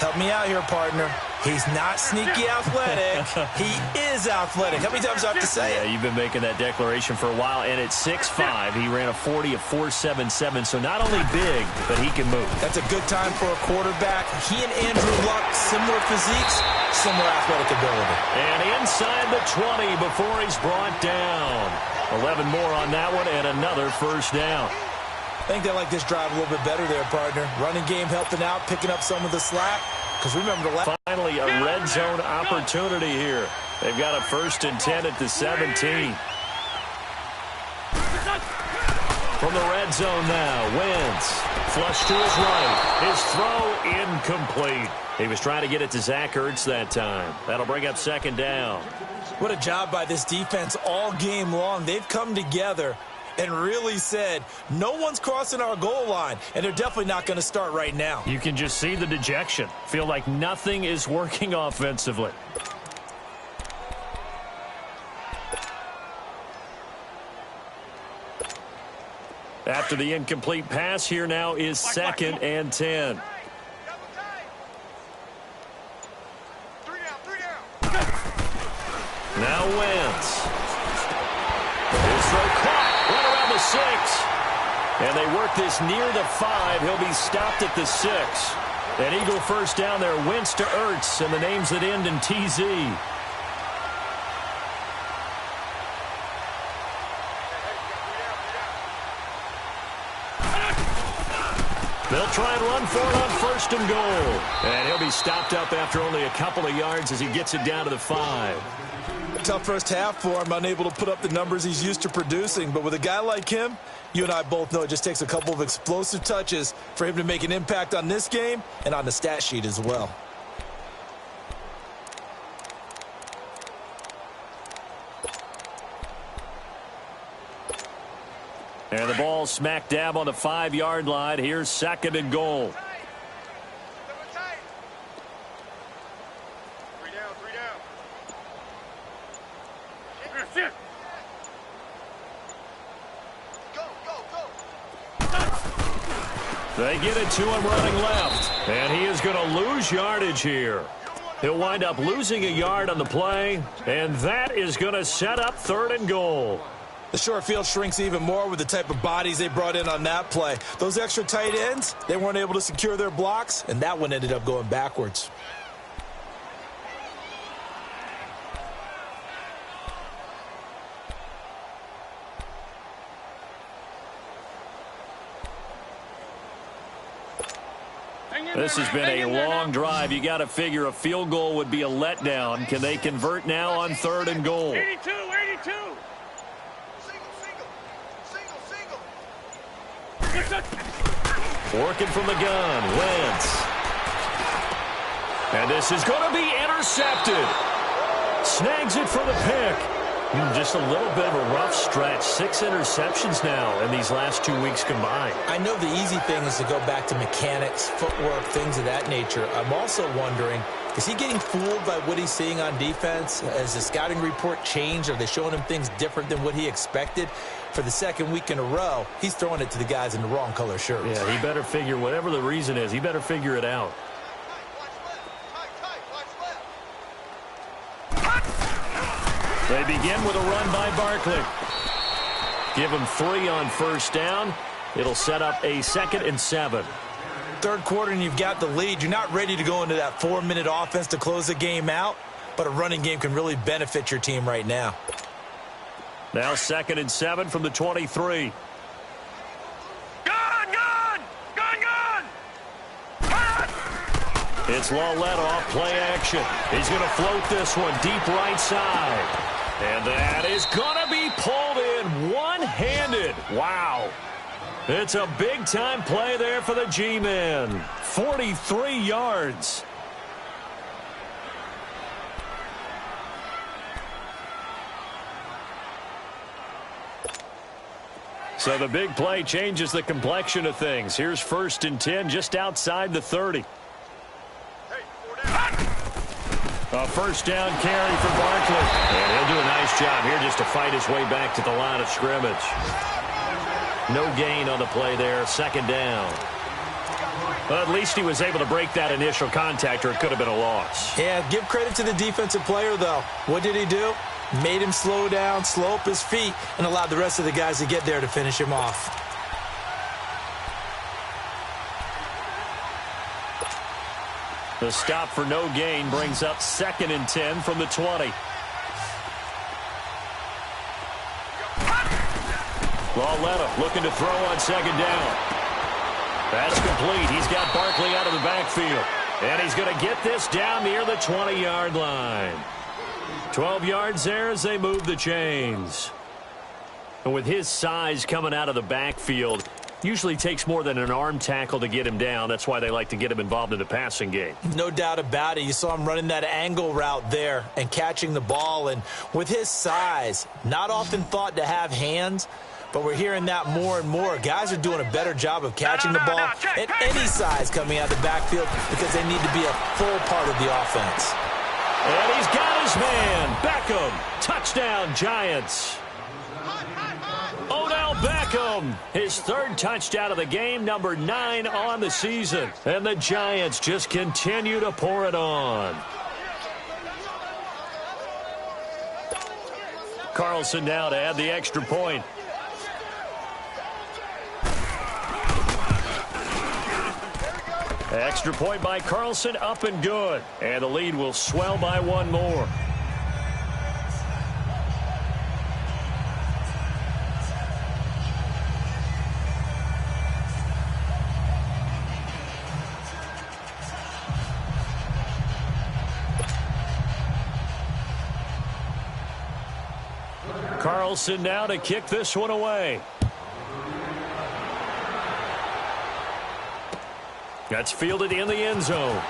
Help me out here, partner. He's not sneaky athletic. He is athletic. How many times do I have to say it? Yeah, you've been making that declaration for a while, and at 6'5", he ran a 40 of 4.77, so not only big, but he can move. That's a good time for a quarterback. He and Andrew Luck, similar physiques, similar athletic ability. And inside the 20 before he's brought down. 11 more on that one, and another first down. I think they like this drive a little bit better there, partner. Running game helping out, picking up some of the slack. Because remember, finally a red zone opportunity here. They've got a 1st and 10 at the 17. From the red zone now, Wentz. Flush to his right. His throw incomplete. He was trying to get it to Zach Ertz that time. That'll bring up 2nd down. What a job by this defense all game long. They've come together and really said, no one's crossing our goal line, and they're definitely not going to start right now. You can just see the dejection. Feel like nothing is working offensively. After the incomplete pass, here now is 2nd and 10. Now Wentz. His throw caught right around the 6. And they work this near the 5. He'll be stopped at the 6. An Eagle first down there. Wentz to Ertz, and the names that end in TZ. They'll try and run for it on 1st and goal. And he'll be stopped up after only a couple of yards as he gets it down to the 5. Tough first half for him, unable to put up the numbers he's used to producing. But with a guy like him, you and I both know it just takes a couple of explosive touches for him to make an impact on this game and on the stat sheet as well. And the ball smack dab on the 5-yard line. Here's 2nd and goal. They get it to him running left. And he is going to lose yardage here. He'll wind up losing a yard on the play, and that is going to set up 3rd and goal. The short field shrinks even more with the type of bodies they brought in on that play. Those extra tight ends, they weren't able to secure their blocks, and that one ended up going backwards. This has been a long drive. You got to figure a field goal would be a letdown. Can they convert now on 3rd and goal? 82. Working from the gun, Wentz. And this is going to be intercepted. Snags it for the pick. Just a little bit of a rough stretch. 6 interceptions now in these last 2 weeks combined. I know the easy thing is to go back to mechanics, footwork, things of that nature. I'm also wondering, is he getting fooled by what he's seeing on defense? Has the scouting report changed? Are they showing him things different than what he expected? For the 2nd week in a row, he's throwing it to the guys in the wrong color shirts. Yeah, he better figure, whatever the reason is, he better figure it out. They begin with a run by Barkley. Give him 3 on 1st down. It'll set up a 2nd and 7. 3rd quarter and you've got the lead. You're not ready to go into that 4-minute offense to close the game out, but a running game can really benefit your team right now. Now 2nd and 7 from the 23. Gun! It's Lawlett off play action. He's going to float this one deep right side. And that is going to be pulled in one-handed. Wow. It's a big-time play there for the G-men. 43 yards. So the big play changes the complexion of things. Here's 1st and 10 just outside the 30. A 1st down carry for Barkley. And he'll do a nice job here just to fight his way back to the line of scrimmage. No gain on the play there. 2nd down. Well, at least he was able to break that initial contact, or it could have been a loss. Yeah, give credit to the defensive player, though. What did he do? Made him slow down, slow up his feet, and allowed the rest of the guys to get there to finish him off. The stop for no gain brings up 2nd and 10 from the 20. Lawlett looking to throw on 2nd down. That's complete. He's got Barkley out of the backfield. And he's going to get this down near the 20-yard line. 12 yards there as they move the chains. And with his size coming out of the backfield, usually takes more than an arm tackle to get him down. That's why they like to get him involved in the passing game. No doubt about it. You saw him running that angle route there and catching the ball. And with his size, not often thought to have hands, but we're hearing that more and more. Guys are doing a better job of catching the ball at any size coming out of the backfield because they need to be a full part of the offense. And he's got his man, Beckham. Touchdown, Giants. Odell Beckham, his 3rd touchdown of the game, number 9 on the season. And the Giants just continue to pour it on. Carlson now to add the extra point. Extra point by Carlson, up and good. And the lead will swell by 1 more. Carlson now to kick this one away. That's fielded in the end zone.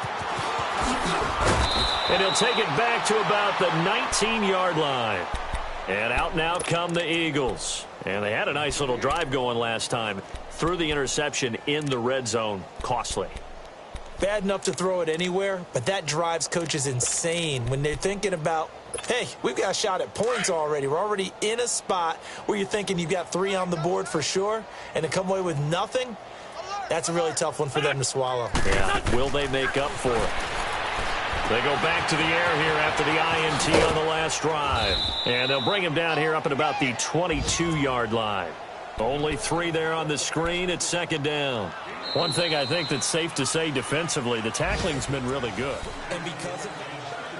And he'll take it back to about the 19-yard line. And out now come the Eagles. And they had a nice little drive going last time. Threw the interception in the red zone. Costly. Bad enough to throw it anywhere, but that drives coaches insane when they're thinking about, hey, we've got a shot at points already. We're already in a spot where you're thinking you've got 3 on the board for sure, and to come away with nothing, that's a really tough one for them to swallow. Yeah, will they make up for it? They go back to the air here after the INT on the last drive. And they'll bring him down here up at about the 22-yard line. Only 3 there on the screen at second down. One thing I think that's safe to say defensively, the tackling's been really good.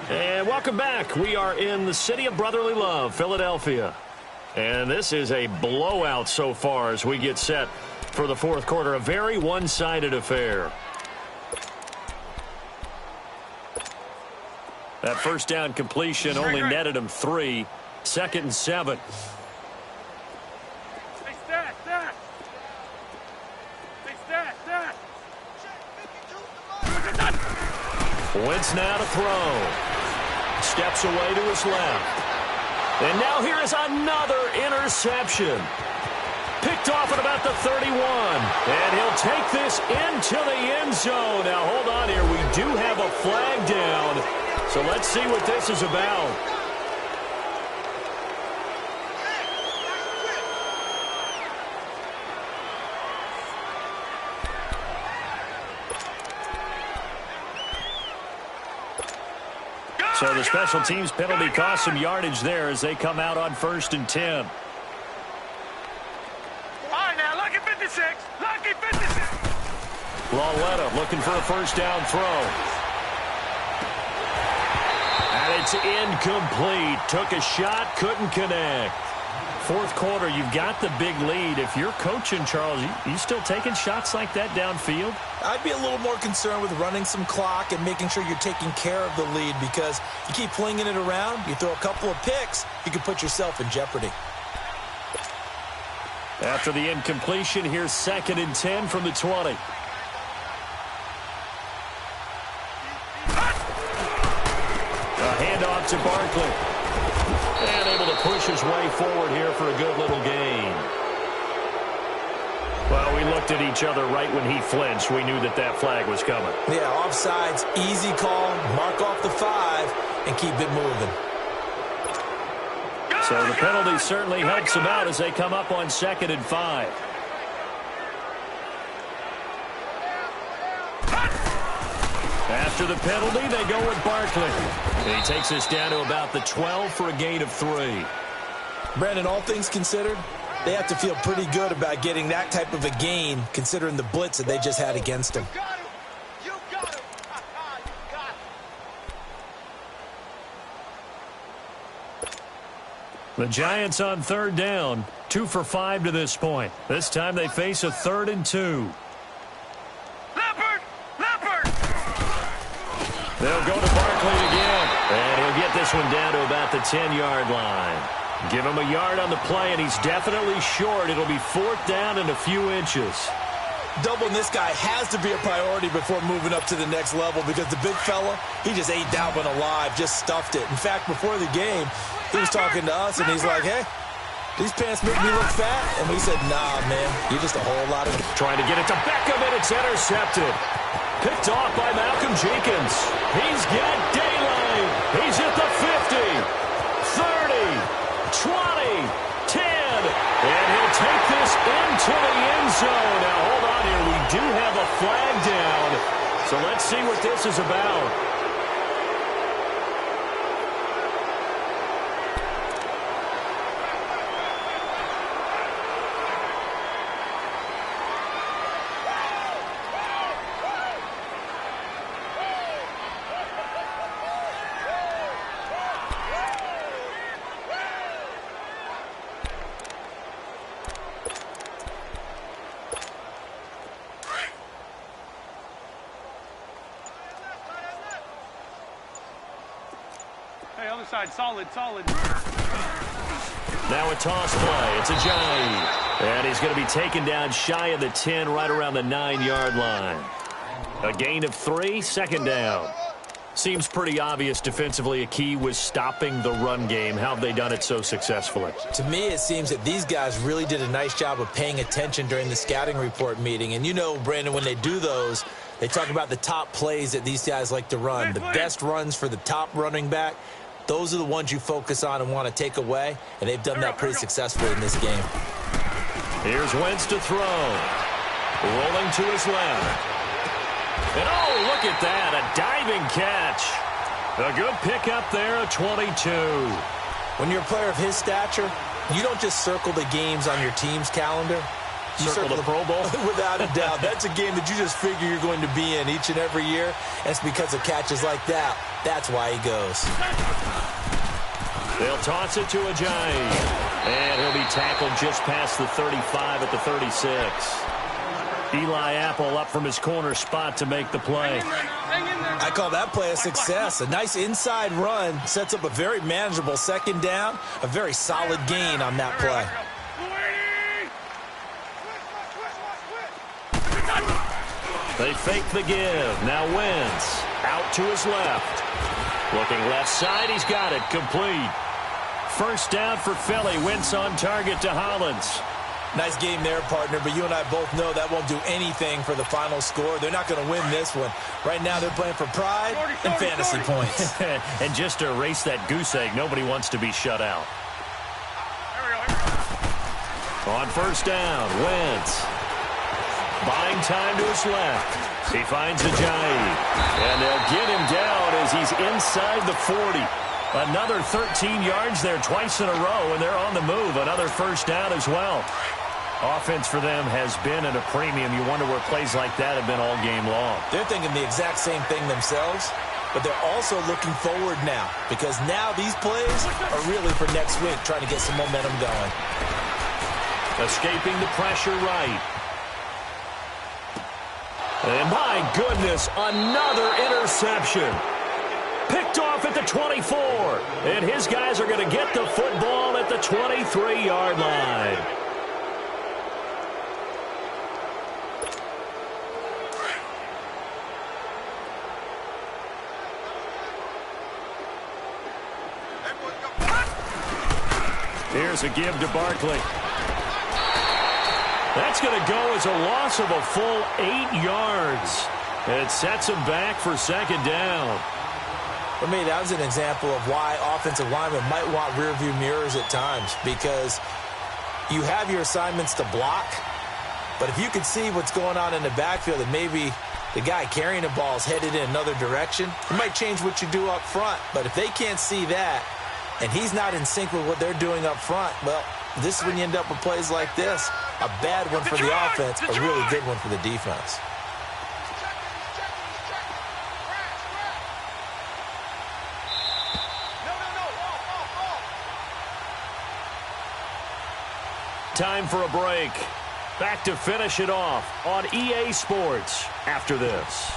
And welcome back. We are in the city of brotherly love, Philadelphia. And this is a blowout so far as we get set for the fourth quarter. A very one-sided affair. That first down completion only netted him 3. 2nd and 7. Hey, stat. Wentz now to throw. Steps away to his left. And now here is another interception. Picked off at about the 31. And he'll take this into the end zone. Now, hold on here. We do have a flag down. So let's see what this is about. So the special teams penalty cost some yardage there as they come out on 1st and 10. All right, now, lucky 56. Lucky 56. Lauletta looking for a first down throw. And it's incomplete. Took a shot, couldn't connect. Fourth quarter, you've got the big lead. If you're coaching, Charles, you still taking shots like that downfield? I'd be a little more concerned with running some clock and making sure you're taking care of the lead, because you keep flinging it around, you throw a couple of picks, you can put yourself in jeopardy. After the incompletion, here's 2nd and 10 from the 20. A handoff to Barkley. And able to push his way forward here for a good little gain. Well, we looked at each other right when he flinched. We knew that that flag was coming. Yeah, offsides, easy call, mark off the 5, and keep it moving. So the penalty certainly helps them out as they come up on 2nd and 5. After the penalty, they go with Barkley. And he takes us down to about the 12 for a gain of 3. Brandon, all things considered, they have to feel pretty good about getting that type of a gain, considering the blitz that they just had against him. You got him. The Giants on 3rd down, 2 for 5 to this point. This time they face a 3rd and 2. They'll go to Barkley again. And he'll get this one down to about the 10-yard line. Give him a yard on the play, and he's definitely short. It'll be 4th down and a few inches. Doubling this guy has to be a priority before moving up to the next level, because the big fella, he just ate that one alive, just stuffed it. In fact, before the game, he was talking to us, and he's like, hey, these pants make me look fat. And we said, nah, man, you're just a whole lot of... Trying to get it to Beckham, and it's intercepted. Picked off by Malcolm Jenkins. He's got daylight. He's at the 50, 30, 20, 10. And he'll take this into the end zone. Now, hold on here. We do have a flag down. So let's see what this is about. Hey, other side, solid. Now a toss play. It's Ajayi. And he's going to be taken down shy of the 10, right around the 9-yard line. A gain of 3, 2nd down. Seems pretty obvious defensively a key was stopping the run game. How have they done it so successfully? To me, it seems that these guys really did a nice job of paying attention during the scouting report meeting. And you know, Brandon, when they do those, they talk about the top plays that these guys like to run. The best runs for the top running back. Those are the ones you focus on and want to take away, and they've done that pretty successfully in this game. Here's Wentz to throw. Rolling to his left. And oh, look at that, a diving catch. A good pickup there, a 22. When you're a player of his stature, you don't just circle the games on your team's calendar. You circle the Pro Bowl? Without a doubt. That's a game that you just figure you're going to be in each and every year. And it's because of catches like that. That's why he goes. They'll toss it to Ajayi. And he'll be tackled just past the 35 at the 36. Eli Apple up from his corner spot to make the play. I call that play a success. A nice inside run sets up a very manageable second down. A very solid gain on that play. They fake the give. Now Wentz out to his left. Looking left side. He's got it. Complete. First down for Philly. Wentz on target to Hollins. Nice game there, partner, but you and I both know that won't do anything for the final score. They're not going to win this one. Right now, they're playing for pride and fantasy points. And just to erase that goose egg, nobody wants to be shut out. On first down, Wentz. Buying time to his left. He finds Ajayi. And they'll get him down as he's inside the 40. Another 13 yards there twice in a row, and they're on the move. Another first down as well. Offense for them has been at a premium. You wonder where plays like that have been all game long. They're thinking the exact same thing themselves, but they're also looking forward now because now these plays are really for next week, trying to get some momentum going. Escaping the pressure right. And my goodness, another interception. Picked off at the 24. And his guys are going to get the football at the 23-yard line. Here's a give to Barkley. That's going to go as a loss of a full 8 yards. It sets him back for second down. For me, that was an example of why offensive linemen might want rearview mirrors at times, because you have your assignments to block, but if you can see what's going on in the backfield and maybe the guy carrying the ball is headed in another direction, it might change what you do up front. But if they can't see that and he's not in sync with what they're doing up front, well, this is when you end up with plays like this. A bad one for the offense, a really good one for the defense. Time for a break. Back to finish it off on EA Sports after this.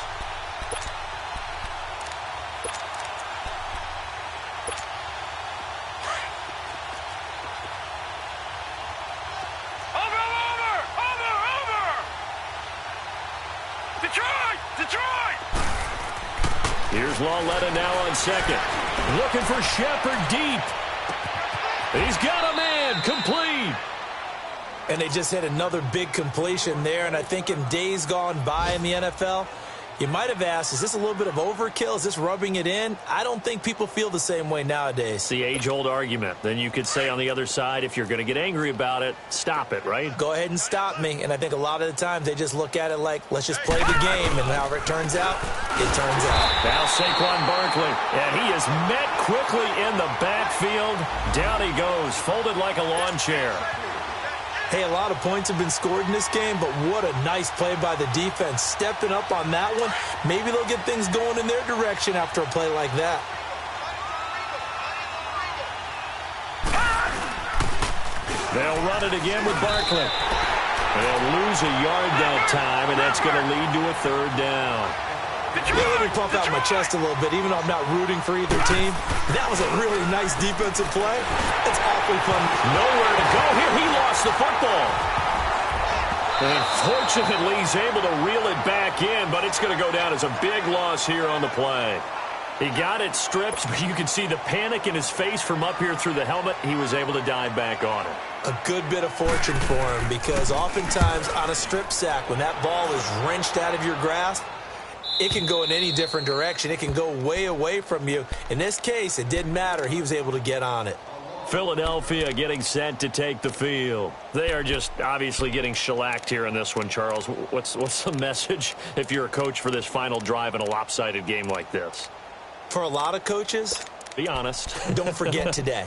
Here's Lauletta now on second. Looking for Shepard deep. He's got a man. Complete. And they just hit another big completion there. And I think in days gone by in the NFL, you might have asked, is this a little bit of overkill? Is this rubbing it in? I don't think people feel the same way nowadays. It's the age-old argument. Then you could say on the other side, if you're going to get angry about it, stop it, right? Go ahead and stop me. And I think a lot of the times they just look at it like, let's just play the game. And however it turns out, it turns out. Now Saquon Barkley. And he is met quickly in the backfield. Down he goes, folded like a lawn chair. Hey, a lot of points have been scored in this game, but what a nice play by the defense. Stepping up on that one, maybe they'll get things going in their direction after a play like that. They'll run it again with Barkley. They'll lose a yard that time, and that's going to lead to a third down. Yeah, let me pump out my chest a little bit, even though I'm not rooting for either team. That was a really nice defensive play. It's awfully fun. Nowhere to go here. He lost the football. And fortunately, he's able to reel it back in, but it's going to go down as a big loss here on the play. He got it stripped, but you can see the panic in his face from up here through the helmet. He was able to dive back on it. A good bit of fortune for him, because oftentimes on a strip sack, when that ball is wrenched out of your grasp, it can go in any different direction. It can go way away from you. In this case, it didn't matter. He was able to get on it. Philadelphia getting set to take the field. They are just obviously getting shellacked here in this one, Charles. What's the message if you're a coach for this final drive in a lopsided game like this? For a lot of coaches, be honest. Don't forget today.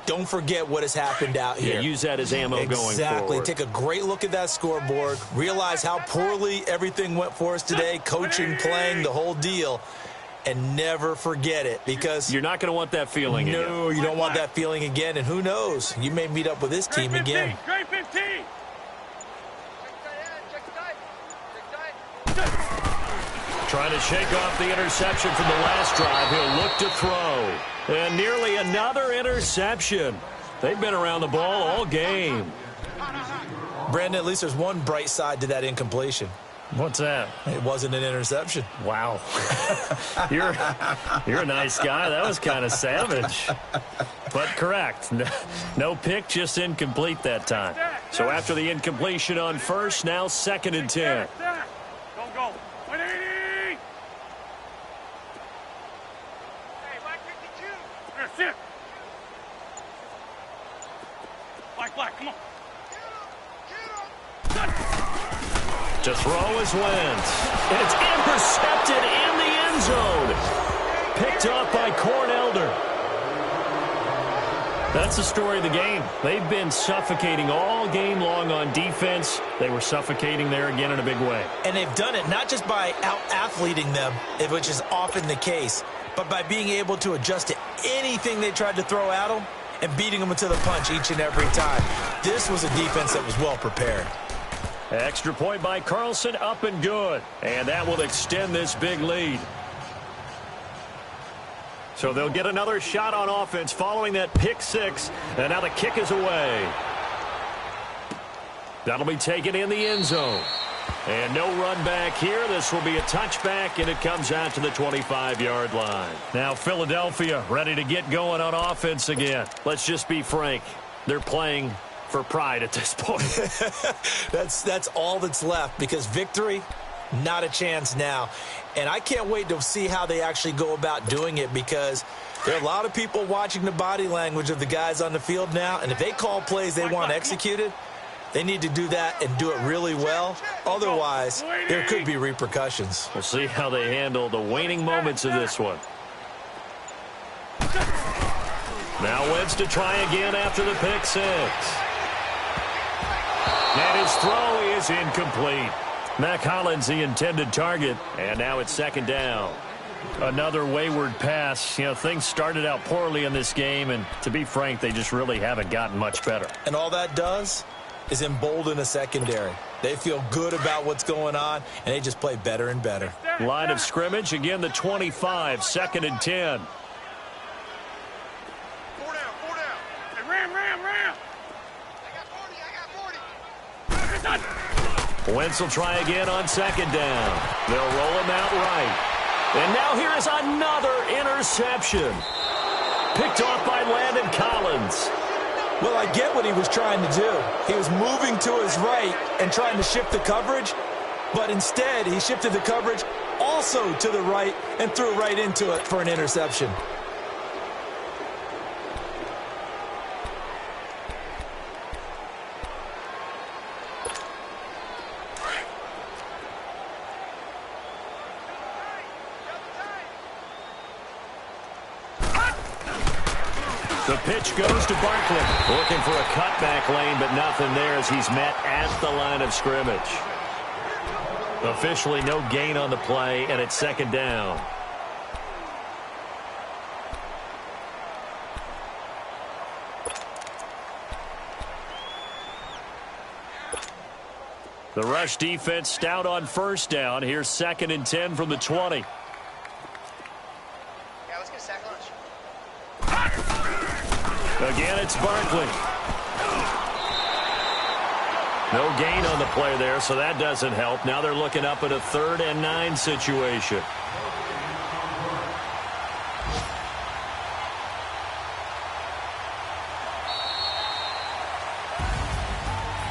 Don't forget what has happened out here. Yeah, use that as ammo going forward. Exactly. Take a great look at that scoreboard. Realize how poorly everything went for us today. Coaching, playing, the whole deal. And never forget it, because you're not going to want that feeling again. No, you don't want that feeling again. And who knows? You may meet up with this team again. Grade 15. Trying to shake off the interception from the last drive. He'll look to throw. And nearly another interception. They've been around the ball all game. Brandon, at least there's one bright side to that incompletion. What's that? It wasn't an interception. Wow. You're a nice guy. That was kind of savage. But correct. No pick, just incomplete that time. So after the incompletion on first, now 2nd and 10. Don't go. 180. Hey, Black 52. There, sit. Black, come on. To throw is Wentz. And it's intercepted in the end zone. Picked off by Corn Elder. That's the story of the game. They've been suffocating all game long on defense. They were suffocating there again in a big way. And they've done it not just by out-athleting them, which is often the case, but by being able to adjust to anything they tried to throw at them and beating them to the punch each and every time. This was a defense that was well prepared. Extra point by Carlson, up and good. And that will extend this big lead. So they'll get another shot on offense following that pick six. And now the kick is away. That'll be taken in the end zone. And no run back here. This will be a touchback, and it comes out to the 25-yard line. Now Philadelphia ready to get going on offense again. Let's just be frank. They're playing for pride at this point. That's all that's left, because victory, not a chance now. And I can't wait to see how they actually go about doing it, because there are a lot of people watching the body language of the guys on the field now, and if they call plays they want executed, they need to do that and do it really well. Otherwise, there could be repercussions. We'll see how they handle the waning moments of this one. Now Wentz to try again after the pick six. And his throw is incomplete. Mac Hollins, the intended target. And now it's 2nd down. Another wayward pass. You know, things started out poorly in this game, and to be frank, they just really haven't gotten much better. And all that does is embolden a secondary. They feel good about what's going on, and they just play better and better. Line of scrimmage, again the 25, 2nd and 10. Four down. Hey, ram. I got 40. Wentz will try again on 2nd down. They'll roll him out right. And now here is another interception. Picked off by Landon Collins. Well, I get what he was trying to do. He was moving to his right and trying to shift the coverage, but instead he shifted the coverage also to the right and threw right into it for an interception. The pitch goes to Barkley. Looking for a cutback lane, but nothing there as he's met at the line of scrimmage. Officially no gain on the play, and it's 2nd down. The rush defense stout on 1st down. Here's 2nd and 10 from the 20. Yeah, let's get a sack lunch. Again, it's Barkley. No gain on the play there, so that doesn't help. Now they're looking up at a 3rd and 9 situation.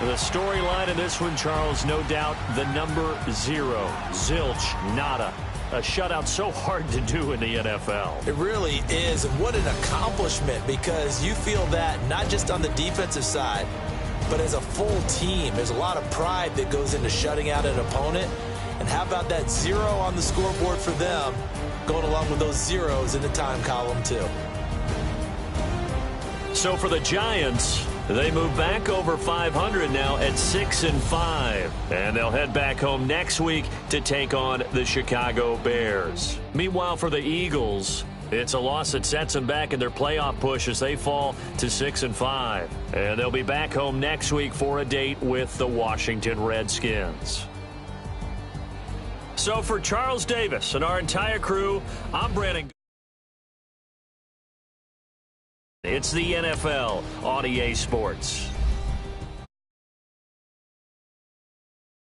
The storyline in this one, Charles, no doubt the number 0. Zilch, nada. A shutout so hard to do in the NFL. It really is, and what an accomplishment, because you feel that not just on the defensive side, but as a full team. There's a lot of pride that goes into shutting out an opponent, and how about that 0 on the scoreboard for them going along with those zeros in the time column, too. So for the Giants, they move back over 500 now at 6-5. And they'll head back home next week to take on the Chicago Bears. Meanwhile, for the Eagles, it's a loss that sets them back in their playoff push as they fall to 6-5. And they'll be back home next week for a date with the Washington Redskins. So for Charles Davis and our entire crew, I'm Brandon. It's the NFL on EA Sports.